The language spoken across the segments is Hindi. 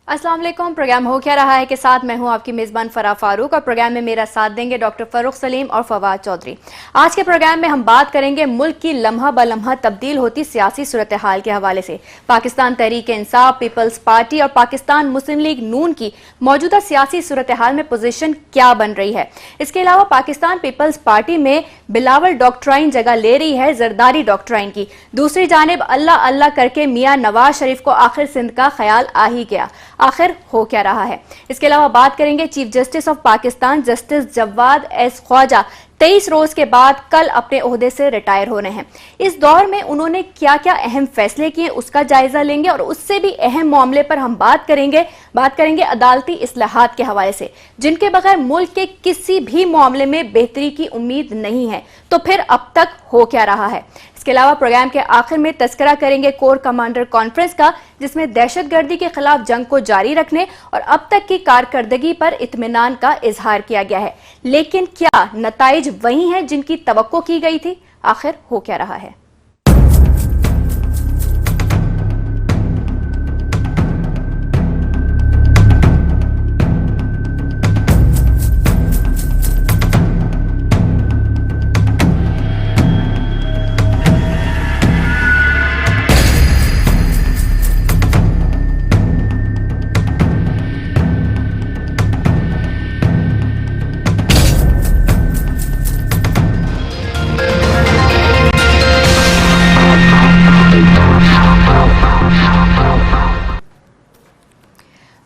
अस्सलाम वालेकुम। प्रोग्राम हो क्या रहा है के साथ मैं हूं आपकी मेज़बान फराह फारूक और प्रोग्राम में मेरा साथ देंगे डॉक्टर फरूख सलीम और फवाद चौधरी। आज के प्रोग्राम में हम बात करेंगे मुल्क की लम्हा ब लम्हा तब्दील होती सियासी सूरत हाल के हवाले से, पाकिस्तान तहरीक इंसाफ, पीपल्स पार्टी और पाकिस्तान मुस्लिम लीग नून की मौजूदा सियासी सूरत हाल में पोजीशन क्या बन रही है। इसके अलावा पाकिस्तान पीपल्स पार्टी में बिलावल डॉक्ट्राइन जगह ले रही है जरदारी डॉक्ट्राइन की। दूसरी जानिब अल्लाह अल्लाह करके मियां नवाज शरीफ को आखिर सिंध का ख्याल आ ही गया, आखिर हो क्या रहा है। इसके अलावा बात करेंगे chief justice of Pakistan justice Jawwad S Khawaja 23 रोज के बाद कल अपने ओहदे से रिटायर होने हैं। इस दौर में उन्होंने क्या क्या अहम फैसले किए उसका जायजा लेंगे और उससे भी अहम मामले पर हम बात करेंगे अदालती इस्लाहात के हवाले से, जिनके बगैर मुल्क के किसी भी मामले में बेहतरी की उम्मीद नहीं है। तो फिर अब तक हो क्या रहा है। इसके अलावा प्रोग्राम के आखिर में तस्करा करेंगे कोर कमांडर कॉन्फ्रेंस का, जिसमें दहशतगर्दी के खिलाफ जंग को जारी रखने और अब तक की कारकर्दगी पर इत्मीनान का इजहार किया गया है। लेकिन क्या नताइज वही हैं जिनकी तवक्को की गई थी? आखिर हो क्या रहा है।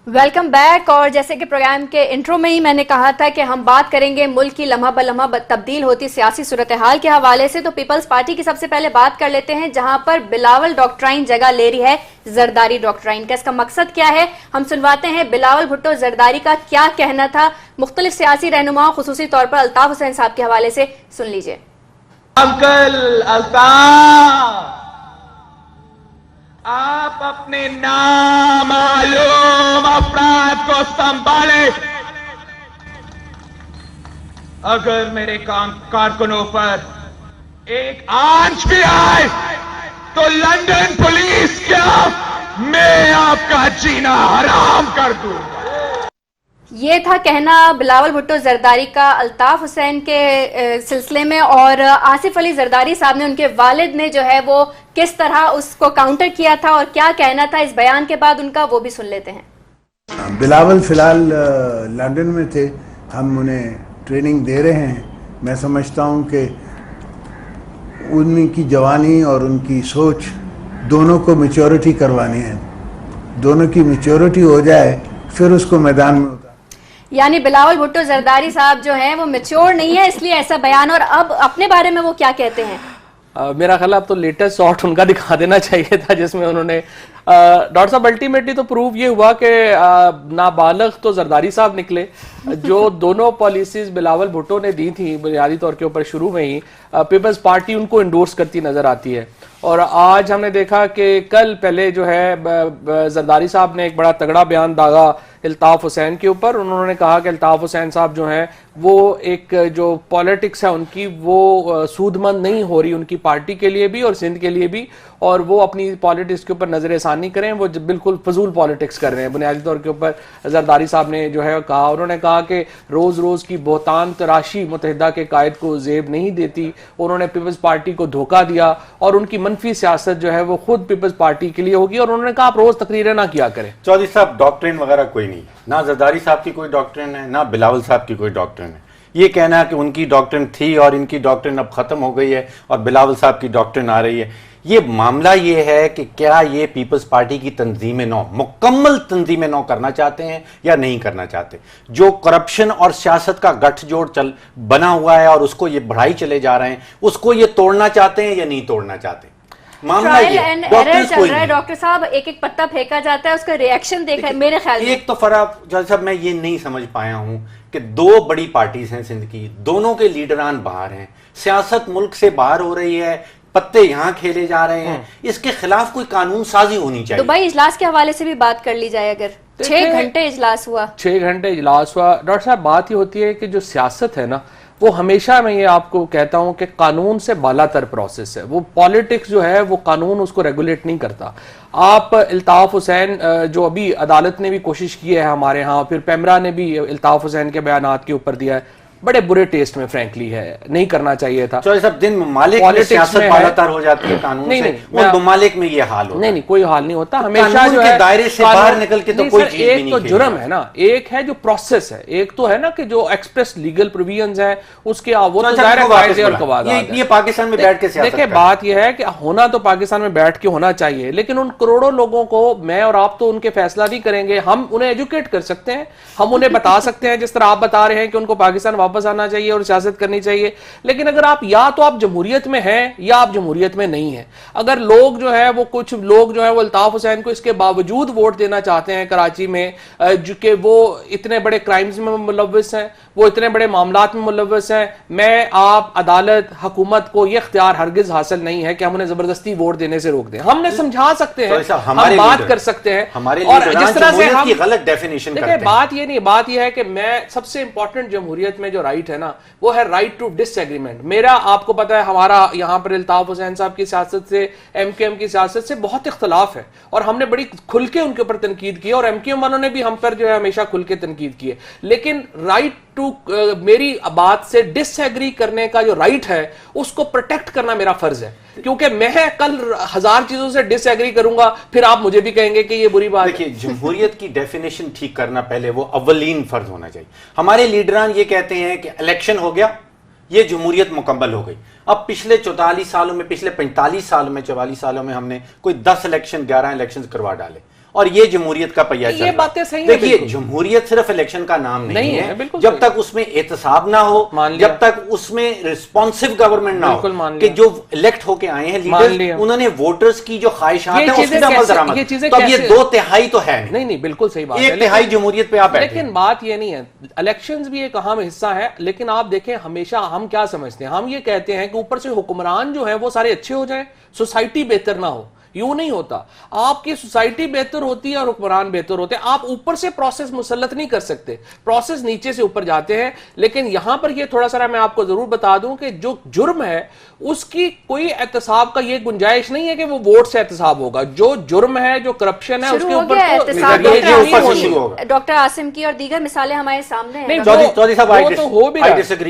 Welcome back. और जैसे कि प्रोग्राम के इंट्रो में ही मैंने कहा था कि हम बात करेंगे मुल्क की लम्हा ब लम्हा तब्दील होती सियासी सूरत हाल के हवाले से, तो पीपल्स पार्टी की सबसे पहले बात कर लेते हैं, जहां पर बिलावल डॉक्ट्राइन जगह ले रही है जरदारी डॉक्ट्राइन का। इसका मकसद क्या है, हम सुनवाते हैं बिलावल भुट्टो जरदारी का क्या कहना था। मुख्तलिफ सियासी रहनुमाओं खुसूसी तौर पर अल्ताफ हुसैन साहब के हवाले से सुन लीजिए। अंकल अल्ताफ, आप अपने नामालूम अफराद को संभाले। अगर मेरे कारकुनों पर एक आंच भी आए तो लंदन पुलिस क्या, मैं आपका जीना हराम कर दूंगा। ये था कहना बिलावल भुट्टो जरदारी का अल्ताफ हुसैन के सिलसिले में, और आसिफ अली जरदारी साहब ने, उनके वालिद ने जो है वो किस तरह उसको काउंटर किया था और क्या कहना था इस बयान के बाद उनका, वो भी सुन लेते हैं। बिलावल फिलहाल लंदन में थे, हम उन्हें ट्रेनिंग दे रहे हैं। मैं समझता हूं कि उनकी जवानी और उनकी सोच दोनों को मैच्योरिटी करवानी है। दोनों की मैच्योरिटी हो जाए फिर उसको मैदान में उतार। यानी बिलावल भुट्टो जरदारी साहब जो हैं वो मैच्योर नहीं है, इसलिए ऐसा बयान। और अब अपने बारे में वो क्या कहते हैं? मेरा ख्याल अब तो लेटेस्ट शॉट उनका दिखा देना चाहिए था, जिसमें उन्होंने डॉक्टर साहब अल्टीमेटली तो प्रूव ये हुआ कि नाबालग तो जरदारी साहब निकले। जो दोनों पॉलिसीज बिलावल भुट्टो ने दी थी बुनियादी तौर के ऊपर शुरू में ही पीपल्स पार्टी उनको इंडोर्स करती नजर आती है। और आज हमने देखा कि कल पहले जो है जरदारी साहब ने एक बड़ा तगड़ा बयान दागा अल्ताफ हुसैन के ऊपर। उन्होंने कहा कि अल्ताफ हुसैन साहब जो हैं वो एक जो पॉलिटिक्स है उनकी वो सूदमंद नहीं हो रही उनकी पार्टी के लिए भी और सिंध के लिए भी, और वो अपनी पॉलिटिक्स के ऊपर नजरसानी करें, वो बिल्कुल फजूल पॉलिटिक्स कर रहे हैं बुनियादी तौर के ऊपर। जरदारी साहब ने जो है कहा, उन्होंने कहा कि रोज रोज की बहुतान तराशी मुत्तहिदा के कायद को जेब नहीं देती। उन्होंने पीपल्स पार्टी को धोखा दिया और उनकी मनफी सियासत जो है वो खुद पीपल्स पार्टी के लिए होगी। और उन्होंने कहा आप रोज तकरीरें ना किया करें। चौधरी साहब, डॉक्ट्रिन वगैरह कोई नहीं, ना जरदारी साहब की कोई डॉक्ट्रिन है, ना बिलावल साहब की कोई डॉक्ट्रिन है। ये कहना है कि उनकी डॉक्ट्रिन थी और इनकी डॉक्ट्रिन अब खत्म हो गई है और बिलावल साहब की डॉक्ट्रिन आ रही है, ये मामला ये है कि क्या ये पीपल्स पार्टी की तंजीम नौ, मुकम्मल तंजीम नौ करना चाहते हैं या नहीं करना चाहते। जो करप्शन और सियासत का गठजोड़ बना हुआ है और उसको ये बढ़ाई चले जा रहे हैं, उसको ये तोड़ना चाहते हैं या नहीं तोड़ना चाहते। ट्रायल एंड एरर चल रहा है डॉक्टर साहब, एक एक पत्ता फेंका जाता है, उसका रिएक्शन देखा है मेरे ख्याल में। एक तो फर्क जज साहब मैं ये नहीं समझ पाया हूं कि दो बड़ी पार्टीज हैं सिंध की, दोनों के लीडरान बाहर हैं, सियासत मुल्क से बाहर हो रही है, पत्ते यहाँ खेले जा रहे हैं, इसके खिलाफ कोई कानून साजी होनी चाहिए। दुबई इजलास के हवाले से भी बात कर ली जाए, अगर 6 घंटे इजलास हुआ, 6 घंटे इजलास हुआ। डॉक्टर साहब बात ही होती है कि जो सियासत है ना वो हमेशा मैं ये आपको कहता हूं कि कानून से बालातर प्रोसेस है। वो पॉलिटिक्स जो है वो कानून उसको रेगुलेट नहीं करता। आप इल्ताफ हुसैन जो अभी अदालत ने भी कोशिश की है हमारे यहाँ, फिर पेमरा ने भी इल्ताफ हुसैन के बयानात के ऊपर दिया है, बड़े बुरे टेस्ट में फ्रैंकली है, नहीं करना चाहिए था। तो सब दिन ममालिक में सियासत बालातर हो जाती है कानून से, उन ममालिक में ये हाल होता है। नहीं, कोई हाल नहीं होता। तो हमेशा जो है दायरे से बाहर निकल के तो कोई चीज भी नहीं। एक तो जुर्म है ना, एक है जो प्रोसेस है, एक तो है ना कि जो एक्सप्रेस लीगल प्रोविजंस है उसके वो तो दायरे कायदे और कवायद। ये पाकिस्तान में बैठ के देखिए, बात यह है कि होना तो पाकिस्तान में बैठ के होना चाहिए, लेकिन उन करोड़ों लोगों को मैं और आप तो उनके फैसला नहीं करेंगे। हम उन्हें एजुकेट कर सकते हैं, हम उन्हें बता सकते हैं, जिस तरह आप बता रहे हैं कि उनको पाकिस्तान वापस आना चाहिए और सियासत करनी चाहिए। लेकिन अगर आप या तो आप जमहूरियत में हैं या आप जमहूरियत में नहीं हैं। अगर लोग जो है वो कुछ लोग जो है वो अल्ताफ हुसैन को इसके बावजूद वोट देना चाहते हैं कराची में, जो कि वो इतने बड़े क्राइम्स में मुलव्वस हैं, वो इतने बड़े मामलात में मुलव्वस हैं, मैं आप अदालत हुकूमत को यह इख्तियार हरगिज हासिल नहीं है कि हम उन्हें जबरदस्ती वोट देने से रोक दें। हमने समझा सकते हैं, हम बात कर सकते हैं, और जिस तरह से हम गलत डेफिनेशन करते हैं। बात ये नहीं, बात यह है कि मैं सबसे इंपॉर्टेंट जमहूरियत में जो राइट है ना वो है राइट टू डिसएग्रीमेंट। मेरा आपको पता है हमारा यहां पर इल्ताफ हुसैन साहब की सियासत से एमकेएम की सियासत से बहुत इख्तलाफ है और हमने बड़ी खुल के उनके ऊपर तनकीद की और एमकेएम वालों ने भी हम पर जो है हमेशा खुल के तनकीद की है। लेकिन राइट टू मेरी बात से डिसएग्री करने का जो राइट है उसको प्रोटेक्ट करना मेरा फर्ज है, क्योंकि मैं कल 1000 चीजों से डिसएग्री करूंगा फिर आप मुझे भी कहेंगे कि ये बुरी बात है। देखिए, जमहूरियत की डेफिनेशन ठीक करना पहले वो अव्वलीन फर्ज होना चाहिए। हमारे लीडरान ये कहते हैं कि इलेक्शन हो गया, ये जमहूरियत मुकम्मल हो गई। अब पिछले 44 सालों में, पिछले 45 सालों में, 44 सालों में हमने कोई 10 इलेक्शन, 11 इलेक्शन करवा डाले और ये जमहूरियत का पहिया चल रहा है। ये बातें सही हैं। देखिए, जमहूरियत सिर्फ इलेक्शन का नाम नहीं है। जब तक उसमें एहतसाब ना हो, जब तक उसमें रिस्पॉन्सिव गवर्नमेंट ना हो कि जो इलेक्ट होके आए हैं लीडर्स, उन्होंने वोटर्स की जो ख्वाहिशात है उसकी अमल दरामद, तो अब ये 2/3 तो है नहीं, बिल्कुल सही बात है। 1/3 जमहूरियत पे आप बैठे। लेकिन बात ये नहीं है, इलेक्शंस भी एक अहम हिस्सा है, लेकिन आप देखें हमेशा हम क्या समझते हैं, हम ये कहते हैं कि ऊपर से हुक्मरान जो है वो सारे अच्छे हो जाए, सोसाइटी बेहतर ना हो। यूं नहीं होता। आपकी सोसाइटी बेहतर होती है और हुक्मरान बेहतर होते हैं। आप ऊपर से प्रोसेस मुसल्लत नहीं कर सकते, प्रोसेस नीचे से ऊपर जाते हैं। लेकिन यहां पर ये थोड़ा सा मैं आपको जरूर बता दूं कि जो जुर्म है उसकी कोई एहतसाब का ये गुंजाइश नहीं है कि वो वोट से एहतसाब होगा। जो जुर्म है, जो करप्शन है, उसके ऊपर डॉक्टर आसिम की और दीगर मिसालें हमारे सामने हैं।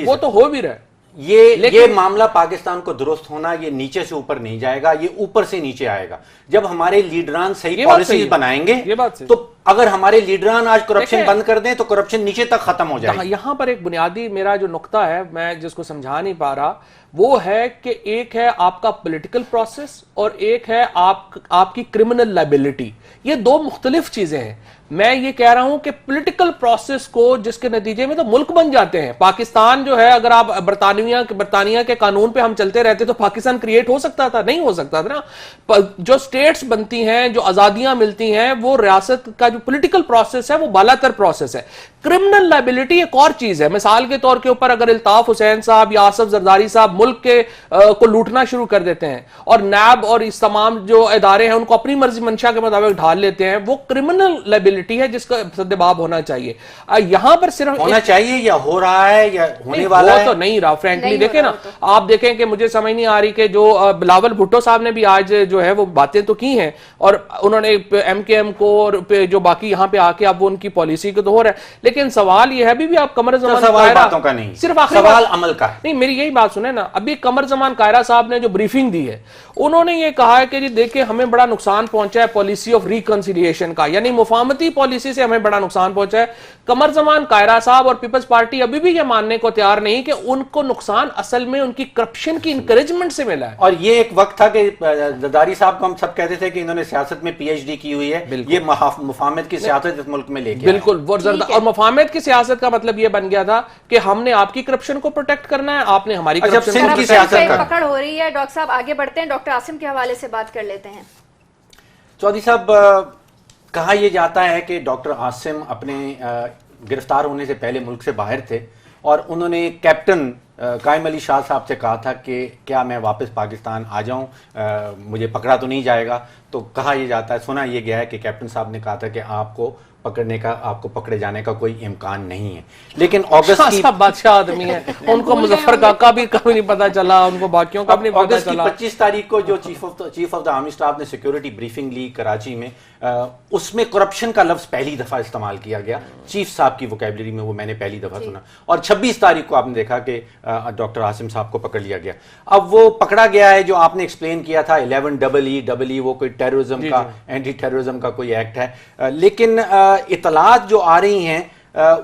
वो तो हो भी रहा है। ये मामला पाकिस्तान को दुरुस्त होना, ये नीचे से ऊपर नहीं जाएगा, ये ऊपर से नीचे आएगा। जब हमारे लीडरान सही पॉलिसी बनाएंगे, ये बात सही। तो अगर हमारे लीडरान आज करप्शन बंद कर दें तो करप्शन नीचे तक खत्म हो जाएगा। यहां पर एक बुनियादी मेरा जो नुक्ता है, मैं जिसको समझा नहीं पा रहा, वो है कि एक है आपका पॉलिटिकल प्रोसेस और एक है आपकी क्रिमिनल लायबिलिटी। ये दो मुख्तलिफ चीजें हैं। मैं ये कह रहा हूं कि पॉलिटिकल प्रोसेस को, जिसके नतीजे में तो मुल्क बन जाते हैं। पाकिस्तान जो है, अगर आप बरतानिया के कानून पे हम चलते रहते तो पाकिस्तान क्रिएट हो सकता था? नहीं हो सकता था ना। जो स्टेट्स बनती हैं, जो आजादियां मिलती हैं, वो रियासत का जो पॉलिटिकल प्रोसेस है वो बालातर प्रोसेस है। क्रिमिनल लायबिलिटी एक और चीज है। मिसाल के तौर के ऊपर अगर इल्ताफ हुसैन साहब या आसफ जरदारी साहब मुल्क के को लूटना शुरू कर देते हैं और नैब और इस तमाम जो इदारे हैं उनको अपनी मर्जी मंशा के मुताबिक ढाल लेते हैं, वो क्रिमिनल लायबिलिटी है जिसका सद्देबाब होना चाहिए। यहां पर सिर्फ होना चाहिए या हो रहा है या होने वाला है? तो नहीं रहा फ्रैंकली। देखें ना, आप देखें कि मुझे समझ नहीं आ रही कि जो बिलावल भुट्टो साहब ने भी आज जो है वो बातें तो की हैं और उन्होंने एमकेएम को और जो बाकी यहां पे आके अब वो उनकी पॉलिसी को तो हो रहा है। लेकिन सवाल यह है अभी भी आप कमर जमान सवाल बातों का नहीं, सिर्फ सवाल अमल का नहीं। मेरी यही बात सुने ना, अभी कमर जमान कायरा साहब ने जो ब्रीफिंग दी है, उन्होंने ये कहा है कि जी देखिए हमें बड़ा नुकसान पहुंचा है पॉलिसी ऑफ रिकंसिलिएशन का, यानी मुफाहमती पॉलिसी से हमें बड़ा नुकसान पहुंचा है। कमर जमान कायरा साहब और पीपल्स पार्टी अभी भी ये मानने को तैयार नहीं कि उनको नुकसान असल में उनकी करप्शन की इंकरेजमेंट से मिला है। और ये एक वक्त था कि जरदारी साहब को हम सब कहते थे कि इन्होंने सियासत में पीएचडी की हुई है, ये मुफाहमत की सियासत इस मुल्क में लेके बिल्कुल। और मुफाहमत की सियासत का मतलब ये बन गया था कि हमने आपकी करप्शन को प्रोटेक्ट करना है, आपने हमारी करप्शन की सियासत का पकड़ हो रही है। डॉक्टर साहब आगे बढ़ते हैं, डॉक्टर आसिम के हवाले से बात कर लेते हैं। चौधरी साहब, कहा यह जाता है कि डॉक्टर आसिम अपने गिरफ्तार होने से पहले मुल्क से बाहर थे और उन्होंने कैप्टन कायम अली शाह साहब से कहा था कि क्या मैं वापस पाकिस्तान आ जाऊं, मुझे पकड़ा तो नहीं जाएगा। तो कहा यह जाता है, सुना यह गया है कि कैप्टन साहब ने कहा था कि आपको पकड़े जाने का कोई इम्कान नहीं है। लेकिन अगस्त की बादशाह आदमी है, उनको मुजफ्फर काका भी कभी नहीं पता चला, उनको बाकियों का भी नहीं पता चला। 25 तारीख को जो chief of the army staff ने सिक्योरिटी ब्रीफिंग ली कराची में, उसमें करप्शन का लफ्ज पहली दफा इस्तेमाल किया गया चीफ साहब की वोकैबुलरी में, वो मैंने पहली दफा सुना। और 26 तारीख को आपने देखा कि डॉक्टर आसिम साहब को पकड़ लिया गया। अब वो पकड़ा गया है जो आपने एक्सप्लेन किया था 11EE, वो कोई टेररिज्म का, एंटी टेररिज्म का कोई एक्ट है। लेकिन इतलात जो आ रही हैं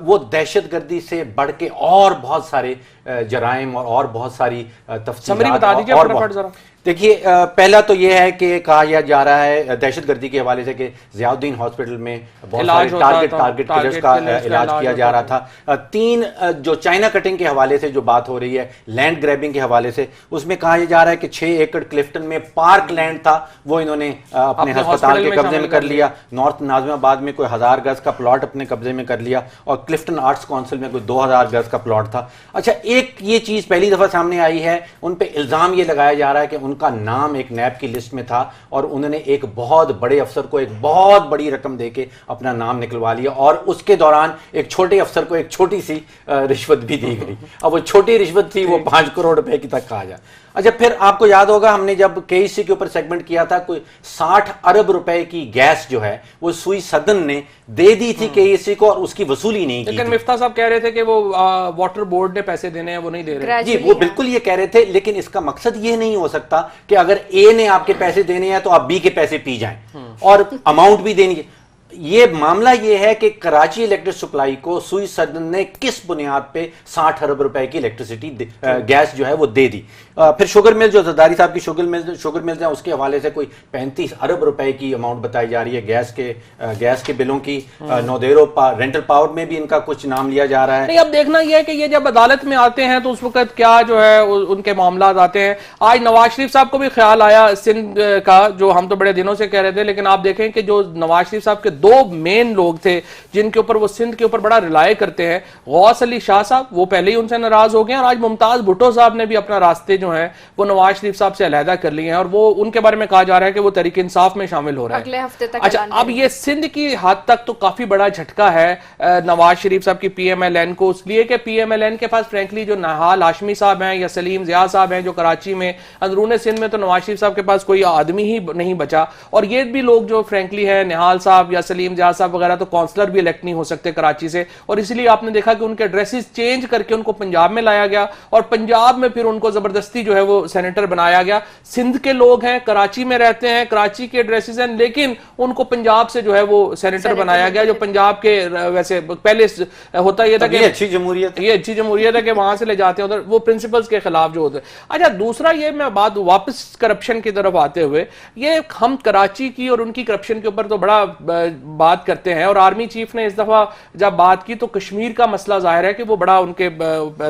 वो दहशतगर्दी से बढ़ के और बहुत सारे जराइम और बहुत सारी समरी बता दीजिए फटाफट जरा। देखिए, पहला तो यह है कि कहा जा रहा है दहशतगर्दी के हवाले से कि ज़ियाउद्दीन हॉस्पिटल में बहुत सारे टारगेट किलर्स का इलाज किया जा रहा था। 3 जो चाइना कटिंग के हवाले से जो बात हो रही है, लैंड ग्रैबिंग के हवाले से, उसमें कहा जा रहा है कि 6 एकड़ क्लिफ्टन में पार्क लैंड था, वो इन्होंने अपने अस्पताल के कब्जे में कर लिया। नॉर्थ नाज़िमाबाद में कोई 1000 गज का प्लॉट अपने कब्जे में कर लिया और क्लिफ्टन आर्ट्स काउंसिल में कोई 2000 गज का प्लॉट था। अच्छा, एक ये चीज पहली दफा सामने आई है, उन पे इल्जाम ये लगाया जा रहा है कि उनका नाम एक नैब की लिस्ट में था और उन्होंने एक बहुत बड़े अफसर को एक बहुत बड़ी रकम देके अपना नाम निकलवा लिया और उसके दौरान एक छोटे अफसर को एक छोटी सी रिश्वत भी दी गई। अब वो छोटी रिश्वत थी, वो 5 करोड़ रुपए की तक कहा जाए। अच्छा, फिर आपको याद होगा हमने जब केईसी के ऊपर सेगमेंट किया था, कोई 60 अरब रुपए की गैस जो है वो सुई सदन ने दे दी थी केईसी को और उसकी वसूली नहीं की। लेकिन मिफ्ता साहब कह रहे थे कि वो वाटर बोर्ड ने पैसे देने हैं, वो नहीं दे रहे। जी, वो बिल्कुल ये कह रहे थे, लेकिन इसका मकसद ये नहीं हो सकता कि अगर ए ने आपके पैसे देने हैं तो आप बी के पैसे पी जाएं और अमाउंट भी देनी है। ये मामला ये है कि कराची इलेक्ट्रिक सप्लाई को सुई सदन ने किस बुनियाद पे 60 अरब रुपए की इलेक्ट्रिसिटी गैस जो है वो दे दी। फिर शुगर मिल, जो जरदारी साहब की शुगर मिल्स हैं, उसके हवाले से कोई 35 अरब रुपए की अमाउंट बताई जा रही है गैस के बिलों की। नौदेरो रेंटल पावर में भी इनका कुछ नाम लिया जा रहा है। नहीं, अब देखना यह है कि ये जब अदालत में आते हैं तो उस वक्त क्या जो है उनके मामला आते हैं। आज नवाज शरीफ साहब को भी ख्याल आया सिंध का, जो हम तो बड़े दिनों से कह रहे थे, लेकिन आप देखें कि जो नवाज शरीफ साहब के 2 मेन लोग थे जिनके ऊपर वो सिंध के ऊपर बड़ा रिलाय करते हैं, गौस अली शाह साहब, वो पहले ही उनसे नाराज हो गए और आज मुमताज भुट्टो साहब ने भी अपना रास्ते जो है वो नवाज शरीफ साहब से अलहदा कर लिए हैं और वो उनके बारे में कहा जा रहा है कि वो तहरीक इंसाफ में शामिल हो रहा है अगले हफ्ते तक। अच्छा, अब ये सिंध की हद तक तो काफी बड़ा झटका है नवाज शरीफ साहब की PMLN को, इसलिए कि PMLN के पास फ्रेंकली जो नहाल हाशमी साहब हैं या सलीम जिया साहब हैं जो कराची में, अंदरून सिंध में तो नवाज शरीफ साहब के पास कोई आदमी ही नहीं बचा। और ये भी लोग जो फ्रेंकली है, निहाल साहब या सलीम जिया साहब वगैरह, तो काउंसलर भी इलेक्ट नहीं हो सकते कराची से, और इसलिए आपने देखा कि उनके एड्रेसेस चेंज करके उनको पंजाब में लाया गया और पंजाब में फिर उनको जबरदस्ती जो है वो सेनेटर बनाया गया। सिंध के लोग हैं, कराची में रहते हैं, कराची के एड्रेसेस हैं, लेकिन उनको पंजाब से जो है वो सेनेटर बनाया गया, जो पंजाब के वैसे पहले होता यह था कि ये अच्छी जमहूरियत है कि वहां से ले जाते हैं उधर, वो प्रिंसिपल्स के खिलाफ जो होते हैं। अच्छा, दूसरा ये मैं बात वापस करप्शन की तरफ आते हुए, ये हम कराची की और उनकी करप्शन के ऊपर तो बड़ा बात करते हैं और आर्मी चीफ ने इस दफा जब बात की तो कश्मीर का मसला जाहिर है कि वो बड़ा उनके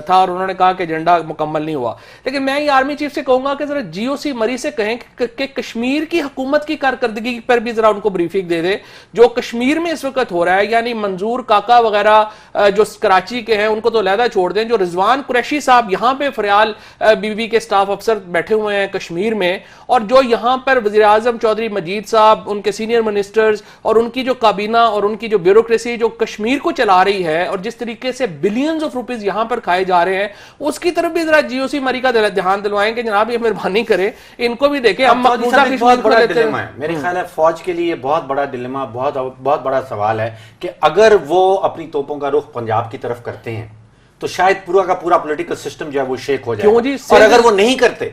था और उन्होंने कहा कि एजेंडा मुकम्मल नहीं हुआ। लेकिन मैं ये आर्मी चीफ से कहूंगा कि जरा GOC मरी से कहें कि कश्मीर की हुकूमत की कारकर्दगी पर भी जरा उनको ब्रीफिंग दे दे। जो कश्मीर में इस वक्त हो रहा है, यानी मंजूर काका वगैरह जो कराची के हैं उनको तो लहदा छोड़ दें, जो रिजवान कुरैशी साहब यहाँ पे फरियाल बीबी के स्टाफ अफसर बैठे हुए हैं कश्मीर में, और जो यहाँ पर वज़ीर आज़म चौधरी मजीद साहब, उनके सीनियर मिनिस्टर्स और उनकी जो काबीना और उनकी जो ब्यूरोक्रेसी जो कश्मीर को चला रही है और जिस तरीके से बिलियंस ऑफ रुपीस यहाँ पर खाए जा रहे हैं, उसकी तरफ भी जरा GOC मरी का ध्यान दिलवाएं कि जनाब ये मेहरबानी करें, इनको भी देखें। हम मकबूजा बहुत बड़ा डिलेमा है मेरे ख्याल है फौज के लिए, बहुत बड़ा डिलेमा, बहुत बड़ा सवाल है कि अगर वो अपनी तोपों का रुख पंजाब की तरफ करते हैं तो शायद पूरा का पूरा पॉलिटिकल सिस्टम जो है वो शेक हो जाए। और अगर वो नहीं करते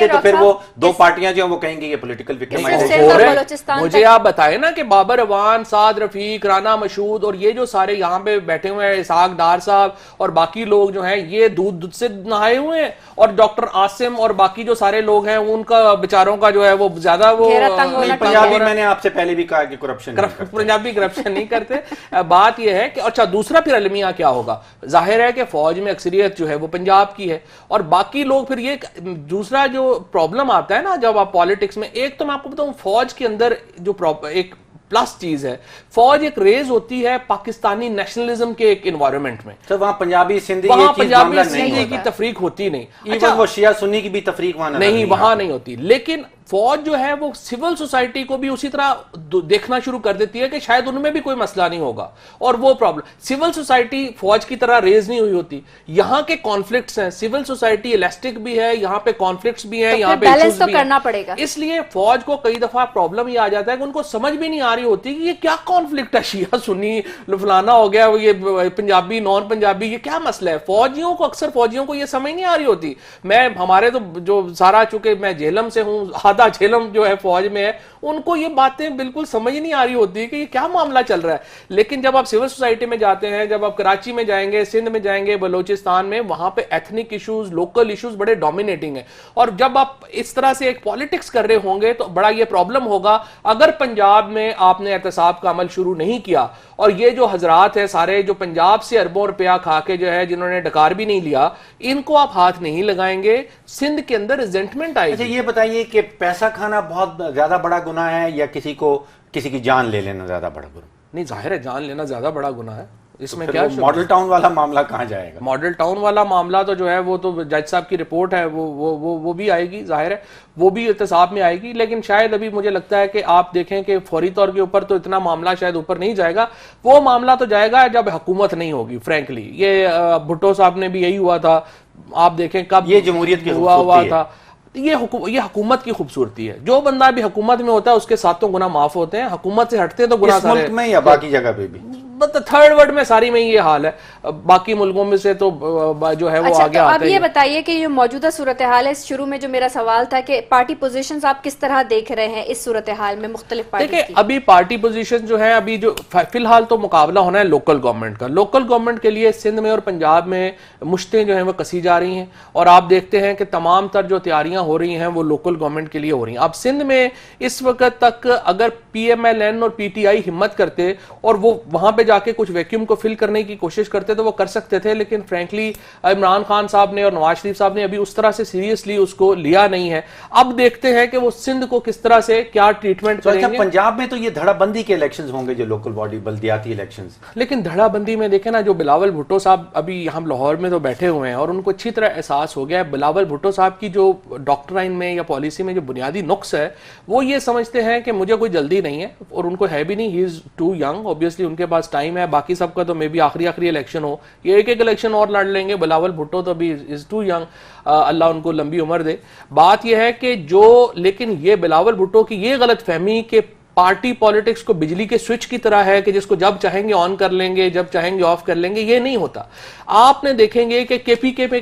तो फिर वो 2 पार्टियां जो है वो कहेंगे ये पॉलिटिकल विक्टिमाइजेशन। मुझे आप बताएं ना कि बाबर अवान, साद रफीक, राना मशहूद और ये जो सारे यहाँ पे बैठे हुए हैं, इसाक डार साहब और बाकी लोग जो हैं, ये दूध से नहाए हुए हैं, और डॉक्टर आसिम और बाकी जो सारे लोग हैं उनका बेचारों का जो है वो ज्यादा वो पंजाबी, मैंने आपसे पहले भी कहा कि पंजाबी करप्शन नहीं करते। बात यह है कि अच्छा, दूसरा फिर अलमिया क्या होगा? जाहिर है कि फौज में अक्सरियत जो है वो पंजाब की है और बाकी लोग, फिर ये दूसरा जो प्रॉब्लम आता है ना जब आप पॉलिटिक्स में, एक तो मैं आपको बताऊं फौज के अंदर जो एक प्लस चीज है। फौज एक रेज होती है पाकिस्तानी नेशनलिज्म के एक एनवायरनमेंट में, तो वहाँ पंजाबी सिंधी वहां ये चीज पंजाबी मामला नहीं सिंधी होता की तफरीक होती नहीं। इवन वो शिया सुन्नी की भी तफरीक वहाँ नजर नहीं, वहां आती। नहीं होती। लेकिन फौज जो है वो सिविल सोसाइटी को भी उसी तरह देखना शुरू कर देती है कि शायद उनमें भी कोई मसला नहीं होगा, और वो प्रॉब्लम सिविल सोसाइटी फौज की तरह रेज नहीं हुई होती। यहाँ के कॉन्फ्लिक्ट्स हैं, सिविल सोसाइटी इलास्टिक भी है, यहाँ पे कॉन्फ्लिक्ट्स भी हैं, यहाँ पे बैलेंस issues तो भी हैं। करना पड़ेगा। इसलिए फौज को कई दफा प्रॉब्लम ये आ जाता है कि उनको समझ भी नहीं आ रही होती कि ये क्या कॉन्फ्लिक्ट है, शिया सुन्नी फलाना हो गया, ये पंजाबी नॉन पंजाबी, ये क्या मसला है। फौजियों को, अक्सर फौजियों को ये समझ नहीं आ रही होती। मैं हमारे तो जो सारा, चूंकि मैं झेलम से हूं, आधा झेलम जो है फौज में है, उनको ये बातें बिल्कुल समझ नहीं आ रही होती कि ये क्या मामला चल रहा है। लेकिन जब आप सिविल सोसाइटी में जाते हैं, जब आप कराची में जाएंगे, सिंध में जाएंगे, बलोचिस्तान में, वहां पे एथनिक इश्यूज, लोकल इश्यूज बड़े डोमिनेटिंग है। और जब आप इस तरह से एक पॉलिटिक्स कर रहे होंगे तो बड़ा ये प्रॉब्लम होगा। अगर पंजाब में आपने एहतसाब का अमल शुरू नहीं किया, और ये जो हजरात है सारे जो पंजाब से अरबों रुपया खा के जो है, जिन्होंने डकार भी नहीं लिया, इनको आप हाथ नहीं लगाएंगे, सिंध के अंदर रिजेंटमेंट अच्छा, आएगी। ये बताइए कि पैसा खाना बहुत ज्यादा बड़ा गुनाह है या किसी की जान ले लेना ज्यादा बड़ा गुनाह? नहीं, जाहिर है जान लेना ज्यादा बड़ा गुनाह है, इसमें फिर क्या वो मॉडल टाउन वाला मामला कहाँ जाएगा? मॉडल टाउन वाला मामला तो जो है वो तो जज साहब की रिपोर्ट है, वो भी आएगी, जाहिर है वो भी एहतसाब में आएगी। लेकिन शायद अभी मुझे लगता है कि आप देखें कि फौरी तौर के ऊपर तो इतना मामला शायद ऊपर नहीं जाएगा। वो मामला तो जाएगा जब हुकूमत नहीं होगी। फ्रैंकली ये भुट्टो साहब ने भी यही हुआ था, आप देखें कब ये जमहूरियत की हुआ था। ये हुकूमत की खूबसूरती है। जो बंदा भी हुकूमत में होता है उसके सातों गुना माफ होते हैं, हुकूमत से हटते हैं तो गुना इस मुल्क में या बाकी जगह पे भी? थर्ड वर्ल्ड में सारी में ये हाल है, बाकी मुल्कों में से तो जो है वो अच्छा, आगे तो आता अब ये बताइए कि ये मौजूदा सूरत हाल है, शुरू में जो मेरा सवाल था कि पार्टी पोजीशंस आप किस तरह देख रहे हैं इस सूरत हाल में मुख्तलिफ पार्टी देखिए, की? अभी पार्टी पोजीशन जो है, अभी जो फिलहाल तो मुकाबला होना है लोकल गवर्नमेंट का। लोकल गवर्नमेंट के लिए सिंध में और पंजाब में मुश्तें जो है वो कसी जा रही हैं, और आप देखते हैं कि तमाम तर जो तैयारियां हो रही हैं वो लोकल गवर्नमेंट के लिए हो रही हैं। अब सिंध में इस वक्त तक अगर PMLN और PTI हिम्मत करते और वो वहां पे जाके कुछ वैक्यूम को फिल करने की कोशिश करते तो वो कर सकते थे। लेकिन फ्रैंकली इमरान खान साहब ने और नवाज शरीफ साहब ने अभी उस तरह से सीरियसली उसको लिया नहीं है। अब देखते हैं कि वो सिंध को किस तरह से क्या ट्रीटमेंट करेंगे। अच्छा, पंजाब में तो ये धड़ाबंदी के इलेक्शंस होंगे, जो लोकल बॉडी बल्दियाती इलेक्शंस। लेकिन धड़ाबंदी में देखें ना, जो बिलावल भुट्टो साहब अभी हम लाहौर में तो बैठे हुए हैं और उनको अच्छी तरह एहसास हो गया है, बिलावल भुट्टो साहब की जो डॉक्ट्राइन में या पॉलिसी में जो बुनियादी नुक्स है, वो ये समझते हैं कि मुझे कोई जल्दी नहीं है, और उनको है भी नहीं, he is too young, obviously उनके पास टाइम है। बाकी सबका तो मे बी आखिरी इलेक्शन हो, ये एक इलेक्शन और लड़ लेंगे, बिलावल भुट्टो तो अभी इज टू यंग, अल्लाह उनको लंबी उम्र दे। बात यह है कि जो, लेकिन ये बिलावल भुट्टो की ये गलत फहमी कि पार्टी पॉलिटिक्स को बिजली के स्विच की तरह है कि जिसको जब चाहेंगे ऑन कर लेंगे, जब चाहेंगे ऑफ कर लेंगे, ये नहीं होता। आपने देखेंगे कि KPK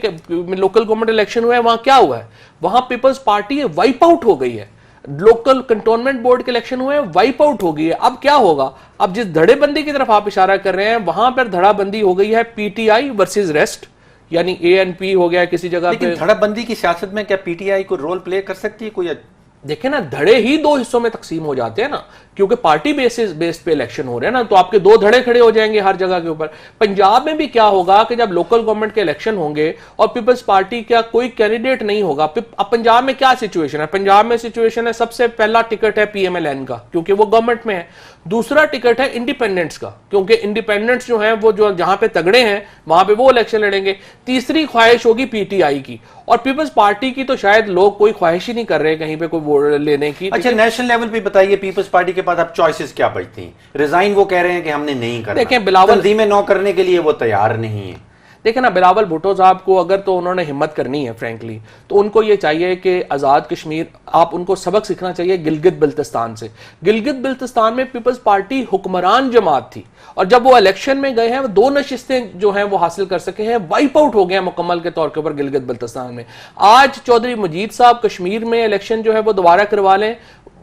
में लोकल गवर्नमेंट इलेक्शन हुआ है, वहां क्या हुआ है, वहां पीपल्स पार्टी वाइप आउट हो गई है। लोकल कंटोनमेंट बोर्ड के इलेक्शन हुए, वाइप आउट हो गई है। अब क्या होगा, अब जिस धड़ेबंदी की तरफ आप इशारा कर रहे हैं, वहां पर धड़ाबंदी हो गई है PTI वर्सेस रेस्ट, यानी ANP हो गया किसी जगह पे। धड़ाबंदी की सियासत में क्या PTI को रोल प्ले कर सकती है कोई? देखे ना, धड़े ही दो हिस्सों में तकसीम हो जाते हैं ना, क्योंकि पार्टी बेस्ड पे इलेक्शन हो रहे हैं ना, तो आपके दो धड़े खड़े हो जाएंगे हर जगह के ऊपर। पंजाब में भी क्या होगा कि जब लोकल गवर्नमेंट के इलेक्शन होंगे और पीपल्स पार्टी का कोई कैंडिडेट नहीं होगा। अब पंजाब में क्या सिचुएशन है, पंजाब में सिचुएशन है, सबसे पहला टिकट है PMLN का, क्योंकि वो गवर्नमेंट में है। दूसरा टिकट है इंडिपेंडेंट्स का, क्योंकि इंडिपेंडेंट्स जो है वो जो जहां पे तगड़े हैं वहां पे वो इलेक्शन लड़ेंगे। तीसरी ख्वाहिश होगी PTI की, और पीपल्स पार्टी की तो शायद लोग कोई ख्वाहिश ही नहीं कर रहे कहीं पे कोई वोट लेने की। अच्छा, नेशनल लेवल पे बताइए, पीपल्स पार्टी के पास अब चॉइसेस क्या बचती हैं? रिजाइन वो कह रहे हैं कि हमने नहीं करना, देखें बिलावल तंजीमें नो करने के लिए वो तैयार नहीं है। देखें ना, बिलावल भुट्टो साहब को अगर तो उन्होंने हिम्मत करनी है फ्रैंकली, तो उनको ये चाहिए कि आज़ाद कश्मीर, आप उनको सबक सीखना चाहिए गिलगित बिल्तिस्तान से। गिलगित बिल्तिस्तान में पीपल्स पार्टी हुक्मरान जमात थी, और जब वो इलेक्शन में गए हैं, वो 2 नशिस्तें जो हैं वो हासिल कर सके हैं, वाइप आउट हो गए मुकम्मल के तौर के ऊपर गिलगित बिल्तिस्तान में। आज चौधरी मजीद साहब कश्मीर में इलेक्शन जो है वो दोबारा करवा लें,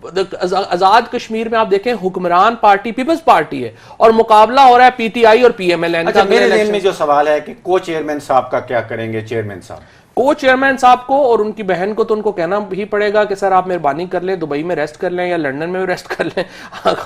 आजाद कश्मीर में आप देखें हुक्मरान पार्टी पीपल्स पार्टी है, और मुकाबला हो रहा है PTI और PMLN अच्छा, का। मेरे ज़हन में जो सवाल है कि को चेयरमैन साहब का क्या करेंगे? चेयरमैन साहब को चेयरमैन साहब को और उनकी बहन को तो उनको कहना ही पड़ेगा कि सर आप मेहरबानी कर लें, दुबई में रेस्ट कर लें या लंदन में रेस्ट कर लें।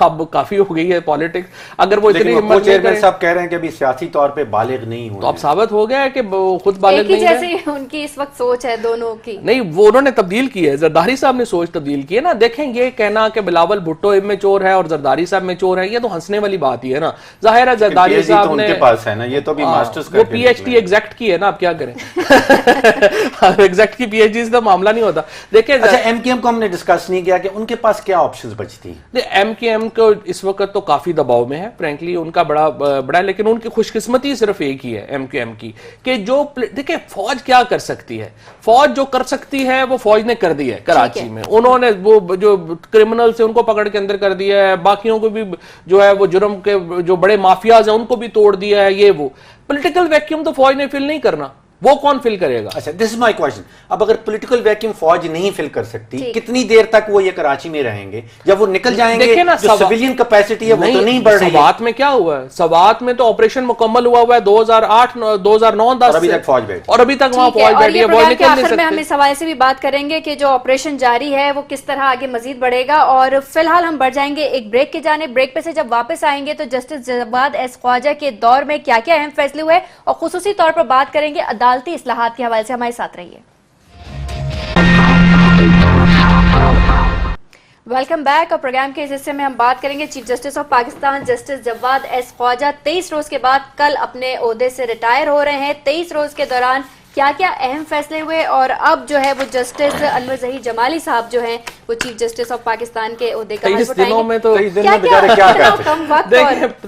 अब काफी हो गई है पॉलिटिक्स। अगर वो इतनी हिम्मत चेयरमैन साहब कह रहे हैं कि अभी सियासी तौर पे बालिग नहीं हुए, तो अब साबित हो गया है कि खुद बालिग नहीं है। जैसे उनकी इस वक्त सोच है दोनों की। नहीं, वो उन्होंने तब्दील की है, जरदारी साहब ने सोच तब्दील की है ना। देखें, ये कहना कि बिलावल भुट्टो इमेच्योर है और जरदारी साहब मेच्योर है, ये तो हंसने वाली बात ही है ना। जाहिर है जरदारी साहब ने उनके पास है ना, ये तो अभी मास्टर्स वो पीएचडी एग्जैक्ट की है ना, अब क्या करें। एग्जैक्ट की पीएचडी से तो मामला नहीं होता। देखिए, अच्छा, एमकेएम को हमने डिस्कस नहीं किया कि उनके पास क्या ऑप्शंस बचती हैं। एमकेएम को इस वक्त तो काफी दबाव में है, फ्रैंकली उनका बड़ा, लेकिन उनकी खुशकिस्मती सिर्फ एक ही है एमकेएम की कि जो देखिए फौज क्या कर सकती है, फौज जो कर सकती है वो फौज ने कर दी है कराची में। उन्होंने वो जो क्रिमिनल से उनको पकड़ के अंदर कर दिया है, बाकियों को भी जो है वो जुर्म के जो बड़े माफियाज हैं उनको भी तोड़ दिया है। ये वो पॉलिटिकल वैक्यूम तो फौज ने फिल नहीं करना, वो कौन फिल करेगा? अच्छा, दिस इज माय क्वेश्चन। अब अगर पॉलिटिकल वैक्यूम फौज नहीं फिल कर सकती, कितनी देर तक वो ये कराची में रहेंगे? जब वो निकल जाएंगे ना, जो सिविलियन कैपेसिटी है वो तो नहीं बढ़ रही है। सवात में क्या हुआ है? सवात में तो ऑपरेशन मुकम्मल हुआ है 2008 2009 10 अभी तक फौज बैठी, और अभी तक वहां फौज बैठी है। फौज निकल नहीं सकती। हम इस हवाले से भी बात करेंगे कि जो ऑपरेशन जारी है वो किस तरह आगे मजीद बढ़ेगा। और फिलहाल हम बढ़ जाएंगे एक ब्रेक की जाने। ब्रेक पे से जब वापस आएंगे तो जस्टिस जवाद एस ख्वाजा के दौर में क्या क्या अहम फैसले हुए और खुसूसी तौर पर बात करेंगे अदालती इस्लाहात के हवाले से। हमारे साथ रहिए। Welcome back. और प्रोग्राम के इस हिस्से में हम बात करेंगे chief justice of Pakistan justice Jawwad S Khawaja 23 रोज के बाद कल अपने ओहदे से रिटायर हो रहे हैं। 23 रोज के दौरान क्या क्या अहम फैसले हुए और अब जो है वो जस्टिस अनवर ज़हीर जमाली साहब जो हैं वो चीफ जस्टिस ऑफ पाकिस्तान के ओहदे का 23 दिनों में तो देखिए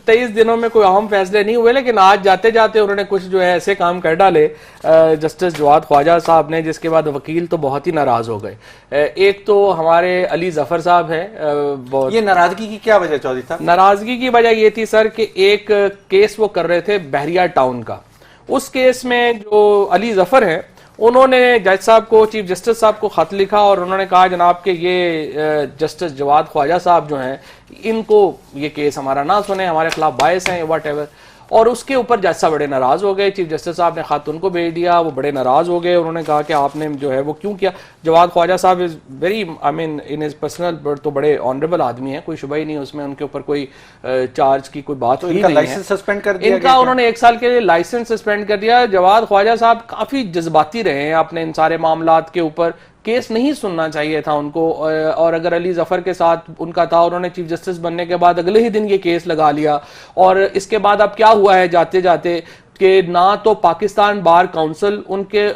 23 दिनों में कोई अहम फैसले नहीं हुए, लेकिन आज जाते जाते उन्होंने कुछ जो है ऐसे काम कर डाले जस्टिस जवाद ख्वाजा साहब ने, जिसके बाद वकील तो बहुत ही नाराज हो गए। एक तो हमारे अली जफर साहब हैं। ये नाराजगी की क्या वजह चौधरी साहब? नाराजगी की वजह ये थी सर कि एक केस वो कर रहे थे बहरिया टाउन का। उस केस में जो अली जफर हैं उन्होंने जज साहब को, चीफ जस्टिस साहब को खत लिखा और उन्होंने कहा जनाब के ये जस्टिस जवाद ख्वाजा साहब जो हैं इनको ये केस हमारा ना सुने, हमारे खिलाफ बायस हैं वट एवर। और उसके ऊपर जज साहब बड़े नाराज हो गए। चीफ जस्टिस साहब ने खत उनको भेज दिया, वो बड़े नाराज हो गए। उन्होंने कहा कि आपने जो है वो क्यों किया। Jawad Khwaja Sahab is very, I mean in is personal तो बड़े ऑनरेबल आदमी है, कोई शुबह ही नहीं उसमें, उनके ऊपर कोई चार्ज की कोई बात ही नहीं है। सस्पेंड कर दिया इनका उन्होंने 1 साल के लिए लाइसेंस सस्पेंड कर दिया। जवाद ख्वाजा साहब काफी जज्बाती रहे हैं अपने इन सारे मामलात के ऊपर, केस नहीं सुनना चाहिए था उनको। और अगर अली जफर के साथ उनका था, उन्होंने चीफ जस्टिस बनने के बाद अगले ही दिन ये केस लगा लिया। और इसके बाद अब क्या हुआ है जाते जाते कि ना तो पाकिस्तान बार काउंसिल उनके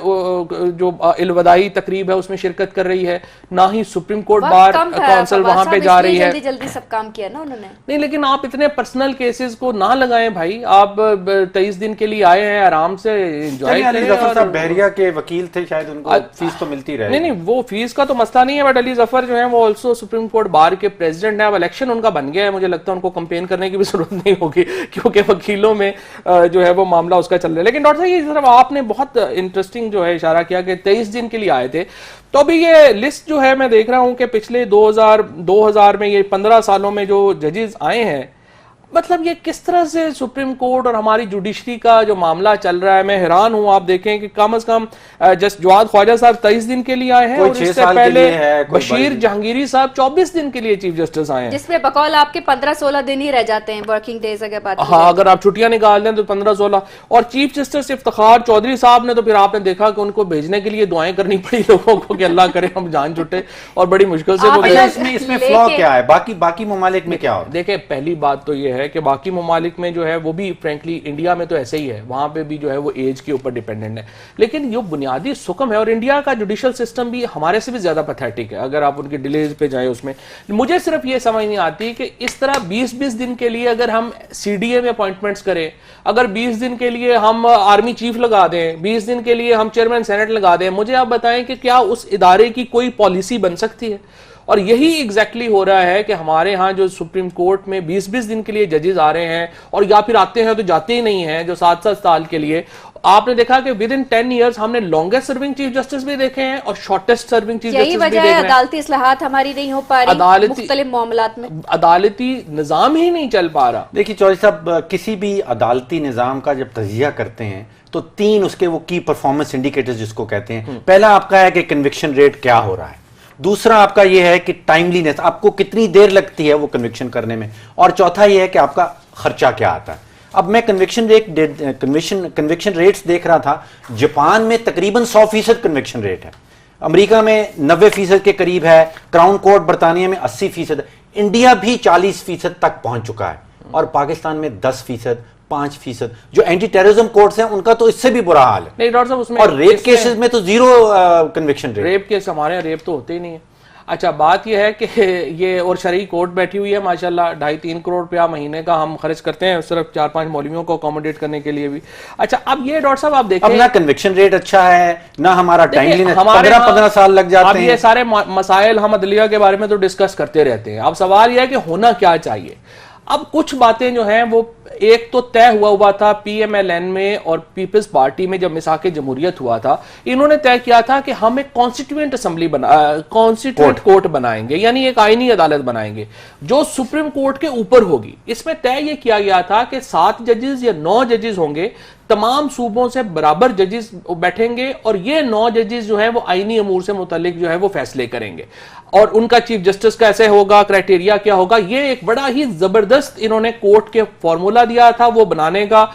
जो इलवदाई तकरीब है उसमें शिरकत कर रही है, ना ही सुप्रीम कोर्ट बार काउंसिल वहां पे जा रही है। जल्दी सब काम किया ना उन्होंने। नहीं, लेकिन आप इतने पर्सनल केसेस को ना लगाएं भाई। आप 23 दिन के लिए आए हैं, आराम से एंजॉय करें। अली जफर साहब बहरिया के वकील थे, शायद उनको फीस तो मिलती रहे। नहीं, वो फीस का तो मसला नहीं है, बट अली जफर जो है वो ऑल्सो सुप्रीम कोर्ट बार के प्रेसिडेंट है। अब इलेक्शन उनका बन गया है, मुझे लगता है उनको कंपेन करने की भी जरूरत नहीं होगी क्योंकि वकीलों में जो है वो मामला उसका चल रहा है। लेकिन डॉक्टर साहब ये सिर्फ आपने बहुत इंटरेस्टिंग जो है इशारा किया कि 23 दिन के लिए आए थे, तो अभी ये लिस्ट जो है मैं देख रहा हूं कि पिछले 2000 में ये 15 सालों में जो जजेस आए हैं, मतलब ये किस तरह से सुप्रीम कोर्ट और हमारी जुडिशरी का जो मामला चल रहा है, मैं हैरान हूं। आप देखें कि कम से कम जस्ट जवाद ख्वाजा साहब 23 दिन के लिए आए हैं और इससे पहले बशीर जहांगीरी साहब 24 दिन के लिए चीफ जस्टिस आए हैं, जिसमें बकौल आपके 15-16 दिन ही रह जाते हैं वर्किंग डेज अगर बात। हाँ, अगर आप छुट्टियां निकाल दें तो 15-16। और चीफ जस्टिस इफ्तिखार चौधरी साहब ने तो फिर आपने देखा कि उनको भेजने के लिए दुआएं करनी पड़ी लोगों को कि अल्लाह करे हम जान छुटे, और बड़ी मुश्किल से वो। इसमें फ्लॉ क्या है? बाकी ममालिक में क्या हो? देखिए, पहली बात तो ये है कि बाकी ममालिक में जो है वो भी फ्रेंकली, इंडिया में तो ऐसे ही है, वहां पे भी जो है वो एज के ऊपर डिपेंडेंट है। लेकिन ये बुनियादी सुकम है, और इंडिया का जुडिशल सिस्टम भी हमारे से भी ज्यादा पैथेटिक है। अगर आप उनके डिलेज पे जाए उसमें, मुझे सिर्फ ये समझ नहीं आती कि इस तरह 20-20 दिन के लिए अगर हम सीडीए में अपॉइंटमेंट्स करें, अगर 20 दिन के लिए हम आर्मी चीफ लगा दें, 20 दिन के लिए हम चेयरमैन सेनेट लगा दें, मुझे आप बताएं कि क्या उस इदारे की कोई पॉलिसी बन सकती है? और यही एग्जैक्टली हो रहा है कि हमारे यहाँ जो सुप्रीम कोर्ट में 20-20 दिन के लिए जजेस आ रहे हैं, और या फिर आते हैं तो जाते ही नहीं हैं, जो 7-7 साल के लिए। आपने देखा कि विद इन 10 इयर्स हमने लॉन्गेस्ट सर्विंग चीफ जस्टिस भी देखे हैं और शॉर्टेस्ट सर्विंग चीफ यही जस्टिस भी वजह देख है रहे हैं। अदालती इस्लाहात हमारी नहीं हो पा रही मुख्तलिफ मामलात में, अदालती निजाम ही नहीं चल पा रहा। देखिए चौधरी साहब, किसी भी अदालती निजाम का जब तजिया करते हैं तो 3 उसके वो की परफॉर्मेंस इंडिकेटर्स जिसको कहते हैं। पहला आपका है कि कन्विक्शन रेट क्या हो रहा है, दूसरा आपका ये है कि टाइमलीनेस, आपको कितनी देर लगती है वो कन्विक्शन करने में, और चौथा ये है कि आपका खर्चा क्या आता है। अब मैं कन्विक्शन रेट्स देख रहा था, जापान में तकरीबन 100% कन्विक्शन रेट है, अमेरिका में 90% के करीब है, क्राउन कोर्ट बरतानिया में 80%, इंडिया भी 40% तक पहुंच चुका है, और पाकिस्तान में 10%, 5%। जो एंटी टेररिज्म कोर्ट्स हैं उनका तो इससे भी बुरा हाल है। नहीं डॉक्टर साहब, उसमें और रेप केसेस में तो 0 कन्विक्शन रेट। रेप केस हमारे यहाँ रेप तो होते ही नहीं है। अच्छा, बात यह है कि ये और शरई कोर्ट बैठी हुई है माशाल्लाह, 2.5-3 करोड़ रुपया महीने का हम खर्च करते हैं सिर्फ 4-5 मौलवियों को अकोमोडेट करने के लिए भी। अच्छा, अब ये डॉक्टर साहब आप देखें, अब ना कन्विक्शन रेट अच्छा है ना हमारा टाइमलीनेस, हमारे 15 साल लग जाते अब हैं। ये सारे मसाइल हम अदलिया के बारे में तो डिस्कस करते रहते हैं। अब सवाल यह है कि होना क्या चाहिए। अब कुछ बातें जो हैं वो एक तो तय हुआ था पीएमएलएन में और पीपल्स पार्टी में, जब मिसाक जमहूरियत हुआ था, इन्होंने तय किया था कि हम एक कॉन्स्टिट्यूएंट असेंबली कॉन्स्टिट्यूएंट कोर्ट बनाएंगे, यानी एक आईनी अदालत बनाएंगे जो सुप्रीम कोर्ट के ऊपर होगी। इसमें तय यह किया गया था कि 7 जजेस या 9 जजेस होंगे, तमाम सूबों से बराबर जजेस बैठेंगे, और ये 9 जजेस जो है वो आईनी अमूर से मुतालिक जो है वो फैसले करेंगे, और उनका चीफ जस्टिस कैसे होगा, क्राइटेरिया क्या होगा, ये एक बड़ा ही जबरदस्त इन्होंने कोर्ट के फॉर्मूला दिया था वो बनाने का।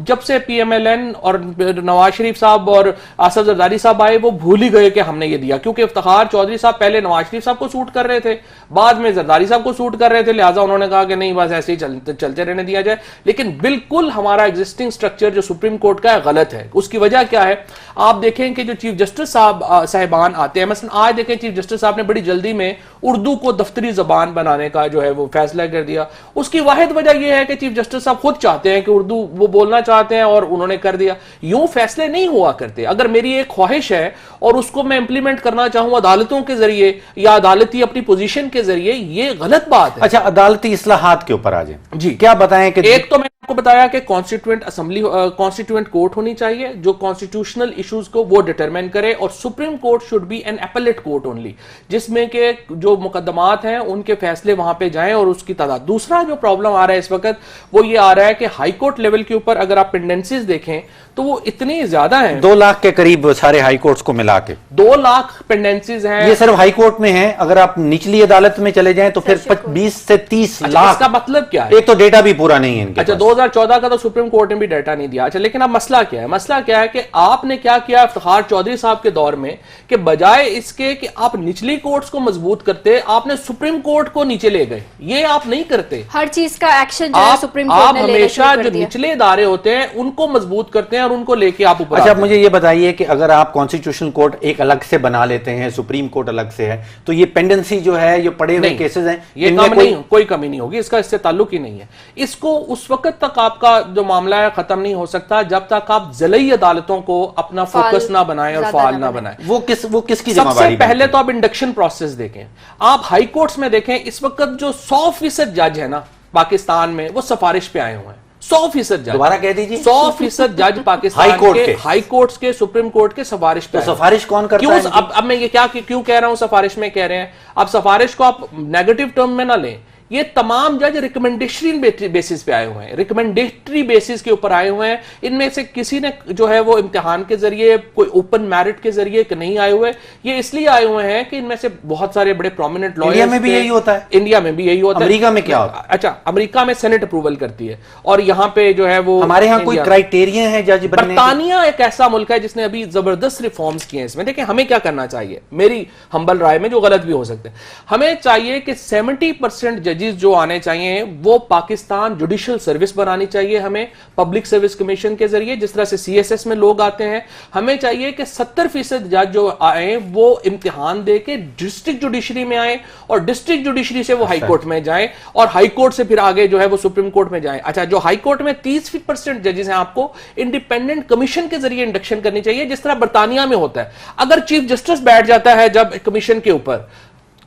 जब से पीएमएलएन और नवाज शरीफ साहब और आसफ जरदारी साहब आए, वो भूल ही गए कि हमने ये दिया, क्योंकि इफ्तिखार चौधरी साहब पहले नवाज शरीफ साहब को सूट कर रहे थे, बाद में जरदारी साहब को सूट कर रहे थे, लिहाजा उन्होंने कहा कि नहीं बस ऐसे ही चलते रहने दिया जाए। लेकिन बिल्कुल हमारा एग्जिस्टिंग स्ट्रक्चर जो सुप्रीम कोर्ट का है गलत है। उसकी वजह क्या है, आप देखें कि जो चीफ जस्टिस साहबान आते हैं, मसलन आज देखें चीफ जस्टिस साहब ने बड़ी जल्दी में उर्दू को दफ्तरी जबान बनाने का जो है वो फैसला कर दिया। उसकी वाहिद वजह यह है कि चीफ जस्टिस साहब खुद चाहते हैं कि उर्दू वो बोलना चाहते हैं और उन्होंने कर दिया। यूं फैसले नहीं हुआ करते। अगर मेरी एक ख्वाहिश है और उसको मैं इंप्लीमेंट करना चाहूं अदालतों के जरिए या अदालती अपनी पोजीशन के जरिए, ये गलत बात है। अच्छा, अदालती इस्लाहात के ऊपर आ जाए जी, क्या बताएं कि एक तो मैंने आपको बताया कि कॉन्स्टिट्यूएंट असेंबली, कॉन्स्टिट्यूएंट कोर्ट होनी चाहिए जो कॉन्स्टिट्यूशनल इश्यूज को वो डिटरमाइन करे, और supreme court should be an appellate court only, जिसमें के जो मुकदमात हैं उनके फैसले वहां पे जाएं और उसकी तादाद। दूसरा जो प्रॉब्लम आ रहा है इस वक्त वो ये आ रहा है कि हाई कोर्ट लेवल के ऊपर अगर आप पेंडेंसीज देखें तो वो इतनी ज्यादा हैं, 2 लाख के करीब सारे हाई कोर्ट्स को मिला के 2 लाख पेंडेंसीज हैं। ये सिर्फ हाई कोर्ट में है। अगर आप निचली अदालत में चले जाएं तो फिर 20 से 30 लाख। इसका मतलब क्या है? एक तो डेटा भी पूरा नहीं है इनके अच्छा, पास। 2014 का तो सुप्रीम कोर्ट ने भी डाटा नहीं दिया। अच्छा, लेकिन अब मसला क्या है? मसला क्या है कि आपने क्या किया इफ्तिखार चौधरी साहब के दौर में कि बजाय इसके कि आप निचली कोर्ट्स को मजबूत करते, आपने सुप्रीम कोर्ट को नीचे ले गए। ये आप नहीं करते। हर चीज का एक्शन जो है सुप्रीम कोर्ट आप ने लेना हमेशा शुरू कर जो दिया। निचले इदारे होते हैं उनको मजबूत करते हैं और उनको लेके आप ऊपर अच्छा, आते हैं। मुझे ये बताइए कि अगर आप कॉन्स्टिट्यूशनल कोर्ट एक अलग से बना लेते हैं, सुप्रीम कोर्ट अलग से है, तो ये पेंडेंसी जो है, ये पड़े हुए नहीं, केसेस हैं, ये इनमें कम नहीं, कोई कमी नहीं होगी, इसका इससे ताल्लुक ही नहीं है। इसको उस वक्त तक आपका जो मामला है खत्म नहीं हो सकता जब तक आप ज़िलई अदालतों को अपना फोकस ना बनाएं और फाल ना बनाएं। वो किसकी सबसे जिम्मेदारी पहले तो आप इंडक्शन प्रोसेस देखें। आप हाई कोर्ट्स में देखें, इस वक्त जो 100% जज है ना पाकिस्तान में, वो सिफारिश पे आए हुए हैं। 100% जज, दोबारा कह दीजिए। 100% जज पाकिस्तान के हाई कोर्ट्स के, सुप्रीम कोर्ट के सिफारिश पे। तो सिफारिश कौन करता क्यों? है? अब मैं ये क्यों कह रहा हूं सिफारिश में कह रहे हैं? अब सिफारिश को आप नेगेटिव टर्म में ना लें। ये तमाम जज रिकमेंडेशन बेसिस पे आए हुए हैं, रिकमेंडेटरी बेसिस के ऊपर आए हुए हैं। इनमें से किसी ने जो है वो इम्तिहान के जरिए, कोई ओपन मेरिट के जरिए नहीं आए हुए। ये इसलिए आए हुए हैं कि इनमें से बहुत सारे बड़े प्रोमिनेंट लॉयर्स, इंडिया में भी यही होता है। इंडिया में भी यही होता है। अमेरिका में क्या होता है? अच्छा, अमेरिका में सेनेट अप्रूवल करती है और यहाँ पे जो है वो, हमारे यहाँ कोई क्राइटेरिया है जज बनने के? बरतानिया एक ऐसा मुल्क है जिसने अभी जबरदस्त रिफॉर्म्स किए हैं इसमें। देखिए हमें क्या करना चाहिए, मेरी हम्बल राय में, जो गलत भी हो सकते हैं, हमें चाहिए कि 70% जजेस जो आने चाहिए वो पाकिस्तान जुडिशियल सर्विस बनानी चाहिए हमें, पब्लिक सर्विस कमीशन के जरिए, जिस तरह से सीएसएस में लोग आते हैं। हमें चाहिए कि 70% जज जो आए वो इम्तिहान दे के डिस्ट्रिक्ट जुडिशरी में आए और डिस्ट्रिक्ट जुडिशरी से वो हाई कोर्ट में जाएं और हाई कोर्ट से फिर आगे जो है वो सुप्रीम कोर्ट में जाएं। अच्छा, जो हाई कोर्ट में 30% जजेस हैं, आपको इंडिपेंडेंट कमीशन के जरिए इंडक्शन करनी चाहिए, जिस तरह बरतानिया में होता है। अगर चीफ जस्टिस बैठ जाता है जब कमीशन के ऊपर,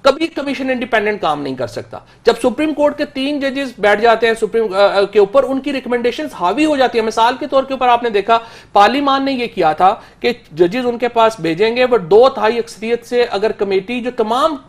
कभी कमीशन इंडिपेंडेंट काम नहीं कर सकता। जब सुप्रीम कोर्ट के 3 जजेस बैठ जाते हैं सुप्रीम के ऊपर, उनकी रिकमेंडेशंस हावी हो जाती है। मिसाल के तौर के ऊपर आपने देखा पार्लियामान ने यह किया था कि जजेस उनके पास भेजेंगे, वो 2/3 अक्सरियत से अगर कमेटी जो तमाम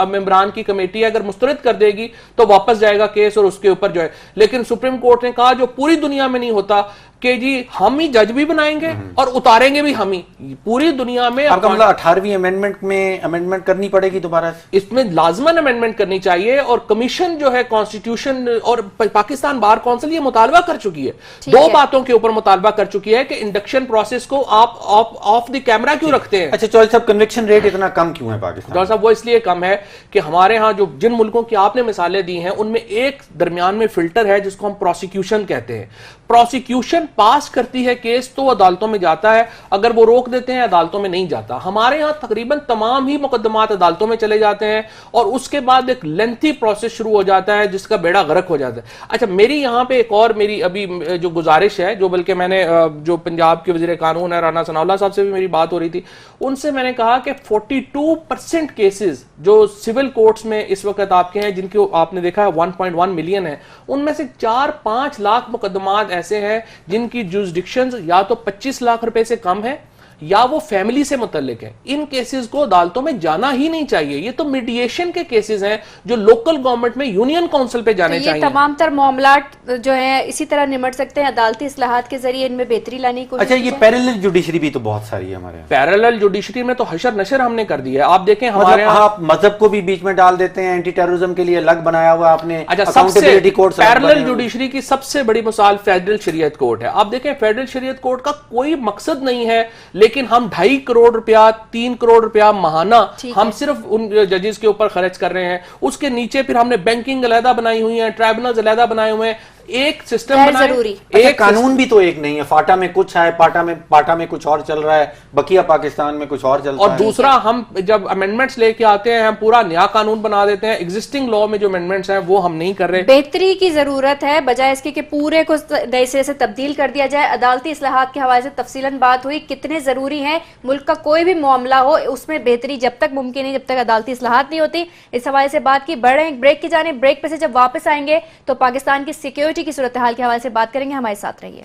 मेंबरान की कमेटी है अगर मुस्तरद कर देगी तो वापस जाएगा केस और उसके ऊपर जो है। लेकिन सुप्रीम कोर्ट ने कहा जो पूरी दुनिया में नहीं होता कि जी हम ही जज भी बनाएंगे और उतारेंगे भी हम ही, पूरी दुनिया में। आपका मतलब 18वीं अमेंडमेंट में अमेंडमेंट करनी पड़ेगी दोबारा से? इसमें लाजमन अमेंडमेंट करनी चाहिए और कमीशन जो है कॉन्स्टिट्यूशन और पाकिस्तान बार काउंसिल ये मुतालबा कर चुकी है, 2 बातों के ऊपर मुतालबा कर चुकी है कि इंडक्शन प्रोसेस को आप ऑफ द कैमरा क्यों रखते हैं। अच्छा चौधरी साहब, कन्विक्शन रेट इतना कम क्यों है पाकिस्तान? डॉक्टर साहब वो इसलिए कम है कि हमारे यहाँ जो जिन मुल्कों की आपने मिसालें दी हैं उनमें एक दरमियान में फिल्टर है जिसको हम प्रोसिक्यूशन कहते हैं। प्रोसिक्यूशन पास करती है केस तो अदालतों में जाता है, अगर वो रोक देते हैं अदालतों में नहीं जाता। हमारे यहाँ तकरीबन तमाम ही मुकदमात अदालतों में चले जाते हैं और उसके बाद एक लेंथी प्रोसेस शुरू हो जाता है जिसका बेड़ा गर्क हो जाता है। अच्छा, मेरी यहाँ पे एक और मेरी अभी जो गुजारिश है, जो बल्कि मैंने जो पंजाब के वजीर कानून है राना सनाउल्लाह साहब से भी मेरी बात हो रही थी, उनसे मैंने कहा कि 42% केसेस जो सिविल कोर्ट्स में इस वक्त आपके हैं जिनके आपने देखा है 1.1 मिलियन है, उनमें से 4-5 लाख मुकदमात ऐसे हैं जिनकी जुरिसडिक्शंस या तो 25 लाख रुपए से कम है या वो फैमिली से मुतल्लिक है। इन केसेस को अदालतों में जाना ही नहीं चाहिए। ये तो मीडिएशन के केसेस हैं जो लोकल गवर्नमेंट में यूनियन काउंसिल पे जाने चाहिए। तमाम तर मामलात जो है इसी तरह निमट सकते हैं अदालती इस्लाहात के जरिए, इनमें बेहतरी लाने की कोशिश। अच्छा, ये पैरेलल जुडिशरी भी तो बहुत सारी है हमारे यहाँ। पैरेलल जुडिशरी में तो हशर नशर हमने कर दिया है। आप देखें हमारे मतलब आप मजहब को भी बीच में डाल देते हैं, एंटी टेररिज्म के लिए अलग बनाया हुआ आपने। अच्छा, सबसे पैरेलल जुडिशरी की सबसे बड़ी मिसाल फेडरल शरीयत कोर्ट है। आप देखें फेडरल शरीयत कोर्ट का कोई मकसद नहीं है, लेकिन हम 2.5 करोड़ रुपया 3 करोड़ रुपया महाना हम सिर्फ उन जजेस के ऊपर खर्च कर रहे हैं। उसके नीचे फिर हमने बैंकिंग अलहदा बनाई हुई है, ट्राइब्यूनल्स अलहदा बनाए हुए हैं। एक सिस्टम बनाए, जरूरी एक कानून भी तो एक नहीं है। फाटा में कुछ है, पाटा में कुछ और चल रहा है, बकिया पाकिस्तान में कुछ और चलता है। और दूसरा, हम जब अमेंडमेंट्स लेके आते हैं हम पूरा नया कानून बना देते हैं। एग्जिस्टिंग लॉ में जो अमेंडमेंट्स हैं वो हम नहीं कर रहे। बेहतरी की जरूरत है बजाय इसके कि पूरे को नए सिरे से तब्दील कर दिया जाए। अदालती इस्लाहात के हवाले से तफसीलन बात हुई, कितने जरूरी है। मुल्क का कोई भी मामला हो उसमें बेहतरी जब तक मुमकिन है, जब तक अदालती इस्लाहात नहीं होती। इस हवाले से बात की। बढ़े ब्रेक की जाने, ब्रेक पे से जब वापस आएंगे तो पाकिस्तान की सिक्योरिटी की सूरत हाल के हवाले से बात करेंगे। हमारे साथ रहिए।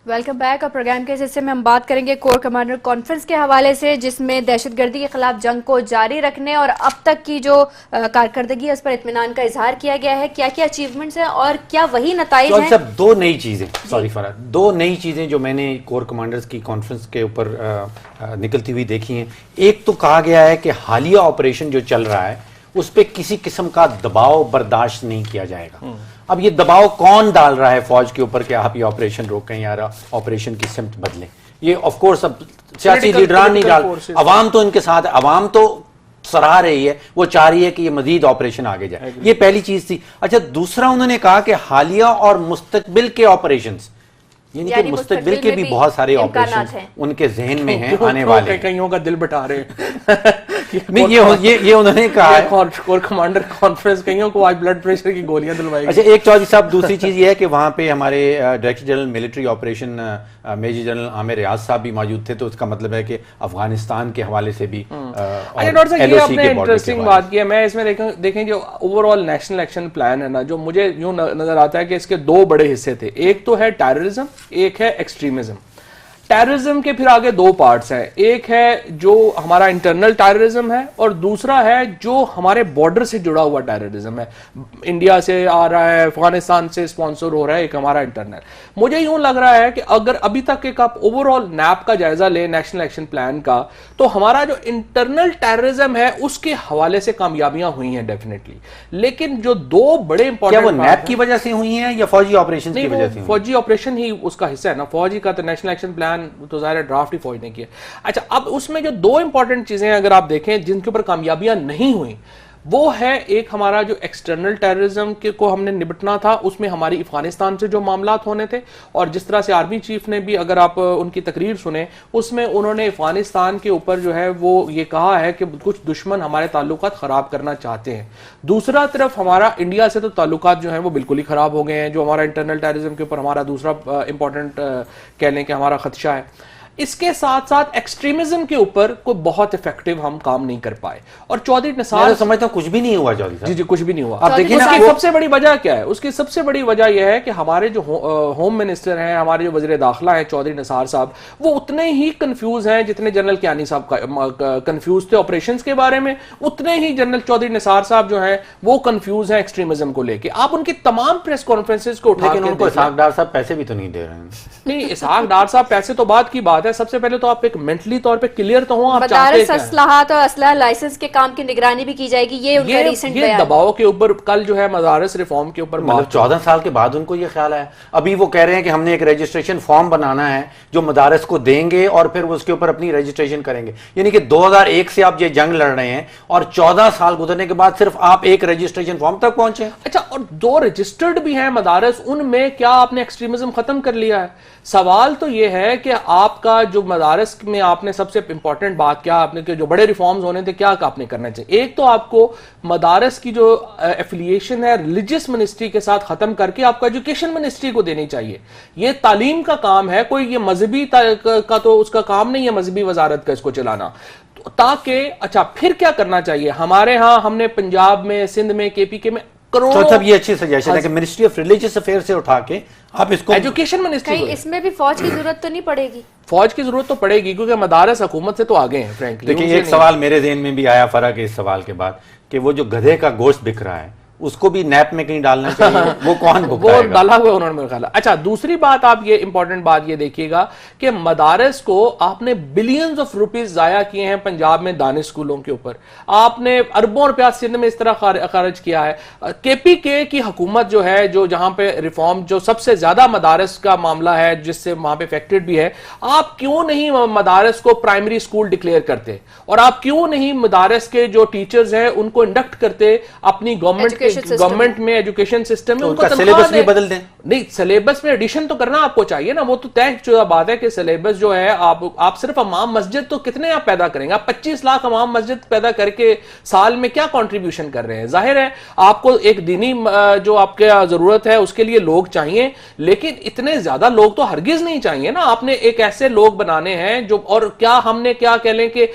Welcome back. और प्रोग्राम के इस हिस्से में हम बात करेंगे कोर कमांडर कॉन्फ्रेंस के हवाले से, जिसमें दहशतगर्दी के खिलाफ जंग को जारी रखने और अब तक की जो कारकर्दगी है उस पर इत्मीनान का इजहार किया गया है। क्या क्या अचीवमेंट्स हैं और क्या वही नताइज हैं? सब 2 नई चीजें, सॉरी फरहाद, 2 नई चीजें जो मैंने कोर कमांडर्स की कॉन्फ्रेंस के ऊपर निकलती हुई देखी हैं। एक तो कहा गया है कि हालिया ऑपरेशन जो चल रहा है उस पर किसी किस्म का दबाव बर्दाश्त नहीं किया जाएगा। अब ये दबाव कौन डाल रहा है फौज के ऊपर कि आप ये ऑपरेशन रोकें या ऑपरेशन की सिमत बदलें? ये ऑफ कोर्स अब सियासी लीडरान नहीं डाल, अवाम तो इनके साथ है, अवाम तो सराह रही है, वो चाह रही है कि ये मजीद ऑपरेशन आगे जाए। ये पहली चीज थी। अच्छा, दूसरा उन्होंने कहा कि हालिया और मुस्तकबिल के ऑपरेशंस, यानी कि मुस्तकबिल के भी बहुत सारे ऑपरेशन उनके जहन में हैं आने वाले। कईयों का दिल बटा रहे नहीं, ये उन्होंने कहा है। कोर कमांडर कॉन्फ्रेंस कईयों को आज ब्लड प्रेशर की गोलियां दिलवाएगी। अच्छा, एक चौधरी साहब, दूसरी चीज ये है कि वहां पे हमारे director general military operation major general Amir Riaz साहब भी मौजूद थे, तो इसका मतलब है कि अफगानिस्तान के हवाले से भी। अच्छा डॉक्टर साहब, ये आपने इंटरेस्टिंग बात की है। मैं इसमें देखें जो ओवरऑल नेशनल एक्शन प्लान है ना, जो मुझे यूं नजर आता है कि इसके 2 बड़े हिस्से थे। एक तो है टेररिज्म, एक है एक्सट्रीमिज्म। टेररिज्म के फिर आगे 2 पार्ट्स हैं। एक है जो हमारा इंटरनल टेररिज्म है और दूसरा है जो हमारे बॉर्डर से जुड़ा हुआ टेररिज्म है। इंडिया से आ रहा है, अफगानिस्तान से स्पॉन्सर हो रहा है, एक हमारा इंटरनल। मुझे यूं लग रहा है कि अगर अभी तक एक आप ओवरऑल नैप का जायजा लें नेशनल एक्शन प्लान का, तो हमारा जो इंटरनल टेररिज्म है उसके हवाले से कामयाबियां हुई हैं डेफिनेटली। लेकिन जो 2 बड़े इंपॉर्टेंट, क्या वो नैप की वजह से हुई हैं या फौजी ऑपरेशन की वजह से? फौजी ऑपरेशन ही उसका हिस्सा है ना। फौजी का तो नेशनल एक्शन प्लान तो ज़ाहिर ड्राफ्ट ही फौज ने किया। अच्छा, अब उसमें जो 2 इंपॉर्टेंट चीजें अगर आप देखें जिनके ऊपर कामयाबियां नहीं हुई, वो है एक हमारा जो एक्सटर्नल टेररिज्म के को हमने निपटना था, उसमें हमारी अफगानिस्तान से जो मामलात होने थे, और जिस तरह से आर्मी चीफ ने भी, अगर आप उनकी तकरीर सुने, उसमें उन्होंने अफगानिस्तान के ऊपर जो है वो ये कहा है कि कुछ दुश्मन हमारे ताल्लुकात खराब करना चाहते हैं। दूसरा तरफ हमारा इंडिया से तो ताल्लुकात जो है वो बिल्कुल ही खराब हो गए हैं, जो हमारा इंटरनल टेररिज्म के ऊपर हमारा दूसरा इंपॉर्टेंट कह लें कि हमारा खदशा है। इसके साथ साथ एक्सट्रीमिज्म के ऊपर कोई बहुत इफेक्टिव हम काम नहीं कर पाए, और चौधरी निसार, मैं तो समझता हूं कुछ भी नहीं हुआ चौधरी साहब। जी जी, कुछ भी नहीं हुआ। आप देखिए ना, उसकी सबसे बड़ी वजह क्या है? उसकी सबसे बड़ी वजह यह है कि हमारे जो होम मिनिस्टर हैं, हमारे जो वज़ीर दाखिला हैं चौधरी निसार साहब, वो उतने ही कंफ्यूज हैं जितने जनरल कियानी साहब कंफ्यूज थे ऑपरेशंस के बारे में, उतने ही जनरल चौधरी निसार साहब जो हैं वो कंफ्यूज हैं एक्सट्रीमिज्म को लेके। आप उनकी तमाम प्रेस कॉन्फ्रेंसेस को उठा लेकिन के उनको देखिए। इसहाक डार साहब पैसे भी तो नहीं दे रहे हैं। नहीं, इसहाक डार साहब पैसे तो बात की बात है, सबसे पहले तो आप एक मेंटली तौर पे क्लियर तो हो, आप चाहते मदारस क्या हैं? असलाहत और असलहा लाइसेंस के काम की निगरानी भी की जाएगी, ये उनका रिसेंट ये बयान। दबाव के ऊपर कल जो है मदारस रिफॉर्म के ऊपर मतलब 14 साल के बाद उनको ये ख्याल आया। अभी वो कह रहे हैं कि हमने एक रजिस्ट्रेशन फॉर्म बनाना है जो मदारस को देंगे और फिर वो उसके ऊपर अपनी रजिस्ट्रेशन करेंगे। यानी कि 2001 से आप ये जंग लड़ रहे हैं और 14 साल गुजरने के बाद सिर्फ आप एक रजिस्ट्रेशन फॉर्म तक पहुंचे। अच्छा, और 2 रजिस्टर्ड भी हैं मदारस, उनमें क्या आपने एक्सट्रीमिज्म खत्म कर लिया है? सवाल तो यह है कि आपका जो मदारस में आपने सबसे इंपॉर्टेंट बात क्या आपने कि जो बड़े रिफॉर्म्स होने थे, क्या आपने करना चाहिए? एक तो आपको मदारस की जो एफिलिएशन है रिलीजियस मिनिस्ट्री के साथ खत्म करके आपको एजुकेशन मिनिस्ट्री को देनी चाहिए। ये तालीम का काम है, कोई ये मजहबी का तो उसका काम नहीं है मजहबी वजारत का इसको चलाना। ताकि अच्छा, फिर क्या करना चाहिए? हमारे यहाँ हमने पंजाब में, सिंध में, केपीके में करोड़ों, तो ये अच्छी सजेशन है कि मिनिस्ट्री ऑफ रिलीजियस अफेयर से उठा के आप इसको एजुकेशन मिनिस्ट्री कहीं इसमें भी फौज की जरूरत तो नहीं पड़ेगी? फौज की जरूरत तो पड़ेगी, क्योंकि मदारस हुकूमत से तो आगे हैं फ्रैंकली। देखिए, एक सवाल मेरे ज़हन में भी आया फर्क है इस सवाल के बाद, कि वो जो गधे का गोश्त बिक रहा है उसको भी नैप में कहीं डालना चाहिए। वो कौन वो भुगताएगा? डाला हुआ उन्होंने मेरे ख्याल। अच्छा, दूसरी बात आप ये इंपॉर्टेंट बात ये देखिएगा कि मदारस को आपने बिलियंस ऑफ रुपीस जाया किए हैं पंजाब में दानिश स्कूलों के ऊपर, आपने अरबों रुपया सिंध में इस तरह खर्च किया है। केपीके की हुकूमत जो है, जो जहां पे रिफॉर्म जो सबसे ज्यादा मदारस का मामला है जिससे वहां पे अफेक्टेड भी है, आप क्यों नहीं मदारस को प्राइमरी स्कूल डिक्लेयर करते, और आप क्यों नहीं मदारस के जो टीचर्स हैं उनको इंडक्ट करते अपनी गवर्नमेंट में, एजुकेशन सिस्टम में, उनका सिलेबस भी बदल दें। नहीं, सिलेबस में एडिशन तो करना आपको चाहिए ना, वो तो तयशुदा बात है कि सिलेबस जो है आप सिर्फ इमाम मस्जिद तो कितने आप पैदा करेंगे? आप 25 लाख इमाम मस्जिद पैदा करके साल में क्या कंट्रीब्यूशन कर रहे हैं? जाहिर है आपको एक दीनी जो आपके जरूरत है उसके लिए लोग चाहिए, लेकिन इतने ज्यादा लोग तो हरगिज नहीं चाहिए ना। आपने एक ऐसे लोग बनाने हैं जो, और क्या हमने क्या कह लें कि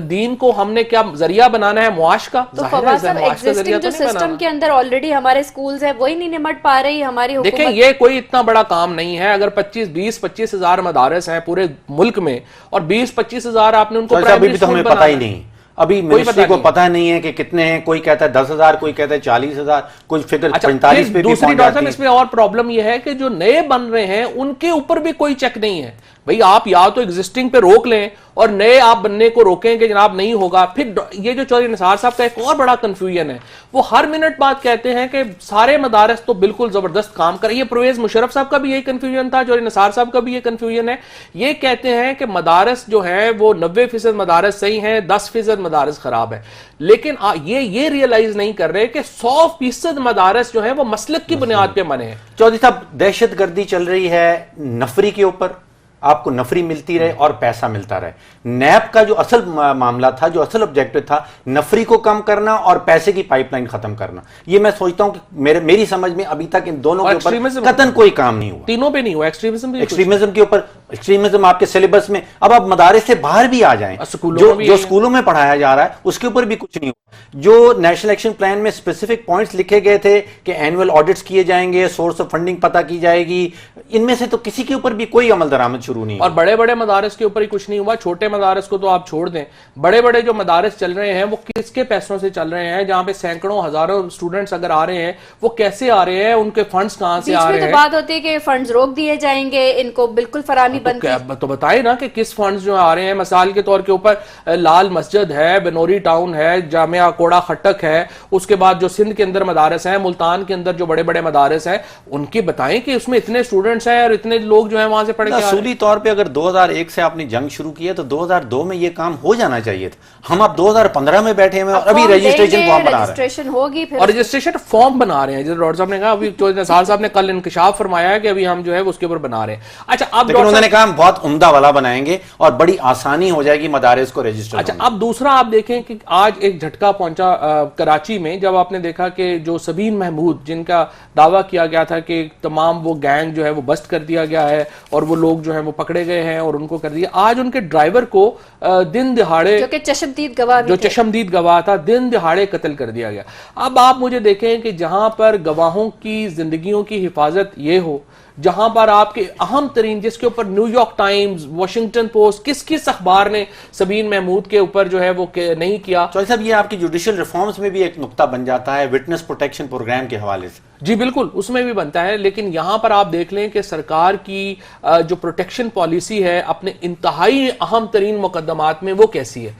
दीन को हमने क्या जरिया बनाना है मुआश का? तो फवाद साहब, एग्जिस्टिंग जो सिस्टम के अंदर ऑलरेडी हमारे स्कूल्स है वही नहीं निमट पा रही हमारी हुकूमत। देखिए, ये कोई इतना बड़ा काम नहीं है। अगर 25 हजार मदारस हैं पूरे मुल्क में और 20-25 हजार आपने उनको अभी भी तो हमें पता ही नहीं, अभी मिनिस्ट्री को पता नहीं है कि कितने हैं। कोई कहता है 10,000, कोई कहता है 40,000, कोई फिगर 45 पे भी दूसरी पहुंच डॉक्टर जाती है। इसमें और प्रॉब्लम यह है कि जो नए बन रहे हैं उनके ऊपर भी कोई चेक नहीं है। भाई, आप या तो एग्जिस्टिंग पे रोक लें और नए आप बनने को रोकें कि जनाब नहीं होगा। फिर ये जो चौधरी निसार साहब का एक और बड़ा कंफ्यूजन है, वो हर मिनट बात कहते हैं कि सारे मदारस तो बिल्कुल जबरदस्त काम कर रही है। परवेज मुशर्रफ साहब का भी यही कंफ्यूजन था, चौधरी निसार साहब का भी ये कंफ्यूजन है। ये कहते हैं कि मदारस जो है वो 90% मदारस सही हैं, 10% मदारस खराब है। लेकिन ये रियलाइज नहीं कर रहे कि 100% मदारस जो है वो मसलक की बुनियाद पे बने हैं। चौधरी साहब, दहशतगर्दी चल रही है नफरी के ऊपर, आपको नफरी मिलती रहे और पैसा मिलता रहे। नैप का जो असल मामला था, जो असल ऑब्जेक्टिव था, नफरी को कम करना और पैसे की पाइपलाइन खत्म करना। ये मैं सोचता हूं कि मेरी समझ में अभी तक इन दोनों के ऊपर कतन कोई काम नहीं हुआ, तीनों पे नहीं हुआ। एक्सट्रीमिज्म के ऊपर, एक्सट्रीमिज्म आपके सिलेबस में, अब आप मदारस से बाहर भी आ जाएं, जो स्कूलों में पढ़ाया जा रहा है उसके ऊपर भी कुछ नहीं हुआ। जो नेशनल एक्शन प्लान में स्पेसिफिक पॉइंट्स लिखे गए थे कि एनुअल ऑडिट्स किए जाएंगे, सोर्स ऑफ फंडिंग पता की जाएगी, इनमें से तो किसी के ऊपर भी कोई अमल दरामद शुरू नहीं। और बड़े बड़े मदारस के ऊपर ही कुछ नहीं हुआ। छोटे मदारस को तो आप छोड़ दें, बड़े बड़े जो मदारस चल रहे हैं वो किसके पैसों से चल रहे हैं? जहां पे सैकड़ों हजारों स्टूडेंट्स अगर आ रहे हैं, वो कैसे आ रहे हैं? उनके फंड्स कहां से आ रहे हैं? तो बात होती है कि फंड्स रोक दिए जाएंगे, इनको बिल्कुल फराहमी बंद। तो बताए ना कि किस फंड्स जो आ रहे हैं। मिसाल के तौर के ऊपर लाल मस्जिद है, बनोरी टाउन है, जामिया कोड़ा खटक है, उसके बाद जो सिंध के अंदर मदारस हैं, मुल्तान के अंदर जो बड़े बड़े मदारस हैं, उनकी बताएं कि उसमें इतने स्टूडेंट्स हैं और इतने लोग जो है वहां से पढ़ के असूली तौर पे अगर 2001 से आपने जंग शुरू की है तो 2002 में ये काम हो जाना चाहिए था। हम अब 2015 में बैठे हुए और अभी रजिस्ट्रेशन फॉर्म बना रहे हैं। रजिस्ट्रेशन होगी फिर और रजिस्ट्रेशन फॉर्म बना रहे हैं, जैसे डॉक्टर साहब ने कहा, अभी चौधरी निसार साहब ने कल इंकशाफ फरमाया है कि अभी हम जो है उसके ऊपर बना रहे हैं। अच्छा, अब लेकिन उन्होंने कहा हम बहुत उम्दा वाला बनाएंगे और बड़ी आसानी हो जाएगी मदारिस को रजिस्टर। अच्छा, अब दूसरा आप देखें कि आज एक झटका पहुंचा कराची में, जब आपने देखा कि जो सबीन महमूद, जिनका दावा किया गया था कि तमाम वो गैंग जो है वो बस्ट कर दिया गया है और वो लोग जो है वो पकड़े गए हैं और उनको कर दिया, आज उनके ड्राइवर को दिन दिहाड़े, जो कि चश्मदीद गवाह भी थे, चशमदीद गवाह था, दिन दिहाड़े कत्ल कर दिया गया। अब आप मुझे देखें कि जहां पर गवाहों की जिंदगियों की हिफाजत ये हो, जहां पर आपके अहम तरीन, जिसके ऊपर न्यूयॉर्क टाइम्स, वॉशिंगटन पोस्ट, किस किस अखबार ने सबीन महमूद के ऊपर जो है वो नहीं किया। चौधरी साहब, ये आपकी जुडिशियल रिफॉर्म्स में भी एक नुक्ता बन जाता है विटनेस प्रोटेक्शन प्रोग्राम के हवाले से। जी बिल्कुल, उसमें भी बनता है, लेकिन यहां पर आप देख लें कि सरकार की जो प्रोटेक्शन पॉलिसी है अपने इंतहाई अहम तरीन मुकदमात में वो कैसी है।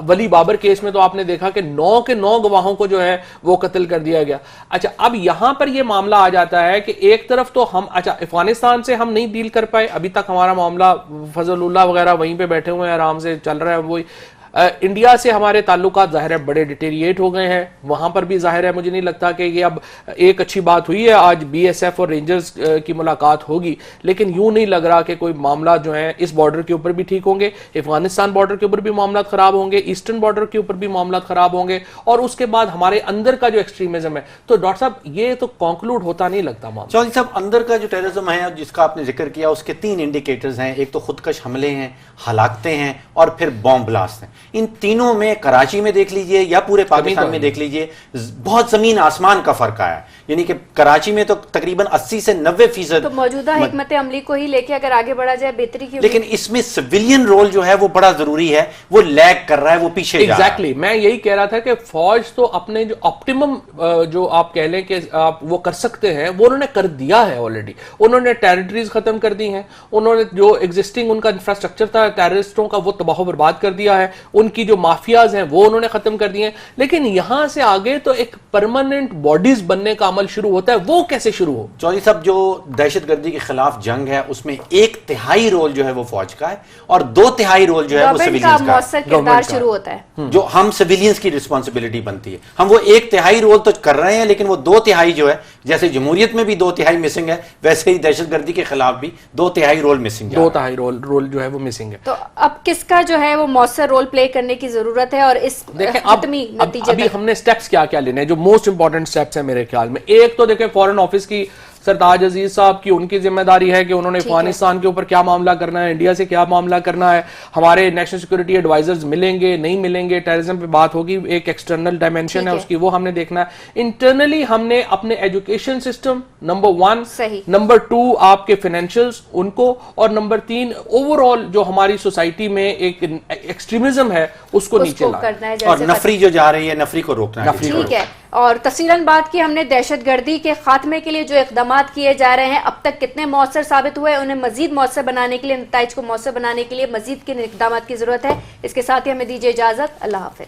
वली बाबर केस में तो आपने देखा कि 9 के 9 गवाहों को जो है वो कत्ल कर दिया गया। अच्छा, अब यहां पर ये मामला आ जाता है कि एक तरफ तो हम, अच्छा, अफगानिस्तान से हम नहीं डील कर पाए, अभी तक हमारा मामला फजलुल्लाह वगैरह वहीं पे बैठे हुए हैं, आराम से चल रहा है। वही इंडिया से हमारे ताल्लुकात जाहिर है बड़े डिटेरिएट हो गए हैं, वहां पर भी जाहिर है मुझे नहीं लगता कि ये अब एक अच्छी बात हुई है, आज बीएसएफ और रेंजर्स की मुलाकात होगी, लेकिन यूं नहीं लग रहा कि कोई मामला जो है इस बॉर्डर के ऊपर भी ठीक होंगे, अफगानिस्तान बॉर्डर के ऊपर भी मामला खराब होंगे, ईस्टर्न बॉर्डर के ऊपर भी मामला खराब होंगे, और उसके बाद हमारे अंदर का जो एक्सट्रीमिज्म है, तो डॉक्टर साहब ये तो कंक्लूड होता नहीं लगता मामला। चौधरी साहब, अंदर का जो टेररिज्म है जिसका आपने जिक्र किया, उसके 3 इंडिकेटर्स हैं। एक तो खुदकश हमले हैं, हलाकतें हैं और फिर बॉम्ब ब्लास्ट हैं। इन तीनों में कराची में देख लीजिए या पूरे पाकिस्तान में देख लीजिए, बहुत जमीन आसमान का फर्क आया है। यानी कि कराची में तो तकरीबन 80 से 90% तो मौजूदा हिकमत अमली को ही लेके अगर आगे बढ़ा जाए बेहतरी की। लेकिन इसमें सिविलियन रोल जो है वो बड़ा जरूरी है, वो लैग कर रहा है, वो पीछे जा रहा है। मैं यही कह रहा था कि फौज तो अपने जो ऑप्टिमम जो आप कह लें कि आप वो कर सकते हैं, वो उन्होंने कर दिया है ऑलरेडी। उन्होंने टेरिटरीज खत्म कर दी हैं, उन्होंने जो एग्जिस्टिंग उनका इंफ्रास्ट्रक्चर था टेररिस्टों का वो तबाह बर्बाद कर दिया है, उनकी जो माफियाज हैं वो उन्होंने खत्म कर दिए हैं। लेकिन यहां से आगे तो एक परमानेंट बॉडीज बनने का अमल शुरू होता है, वो कैसे शुरू हो? चौधरी साहब, जो दहशतगर्दी के खिलाफ जंग है उसमें 1/3 रोल जो है वो फौज का है और 2/3 रोल जो है वो सिविलियंस का है। किरदार शुरू होता है जो हम सिविलियंस की रिस्पॉन्सिबिलिटी बनती है। हम वो 1/3 रोल तो कर रहे हैं, लेकिन वो 2/3 जो है, जैसे जमहूरियत में भी 2/3 मिसिंग है, वैसे ही दहशतगर्दी के खिलाफ भी 2/3 रोल मिसिंग है। 2/3 रोल जो है वो मिसिंग है। तो अब किसका जो है वो मौसर रोल प्ले करने की जरूरत है और इस नतीजे अभी हमने स्टेप्स क्या क्या लेने हैं, जो मोस्ट इंपॉर्टेंट स्टेप्स है मेरे ख्याल में। एक तो देखें, फॉरेन ऑफिस की सरताज अजीज साहब की उनकी जिम्मेदारी है कि उन्होंने अफगानिस्तान के ऊपर क्या मामला करना है, इंडिया से क्या मामला करना है, हमारे नेशनल सिक्योरिटी एडवाइजर्स मिलेंगे नहीं मिलेंगे, टेररिज्म पे बात होगी, एक एक्सटर्नल डायमेंशन है उसकी, वो हमने देखना है। इंटरनली हमने अपने एजुकेशन सिस्टम नंबर 1, नंबर 2 आपके फाइनेंशियल्स उनको, और नंबर 3 ओवरऑल जो हमारी सोसाइटी में एक एक्सट्रीमिज्म है उसको नीचे लाना है, और नफरी जो जा रही है नफरी को रोकना है। ठीक है। और तफसीलन बात की हमने दहशतगर्दी के खात्मे के लिए जो इकदाम किए जा रहे हैं अब तक कितने मौसर साबित हुए, उन्हें मजीद मौसर बनाने के लिए, नताइज को मौसर बनाने के लिए मजीद किन इकदाम की जरूरत है। इसके साथ ही हमें दीजिए इजाजत। अल्लाह हाफिज।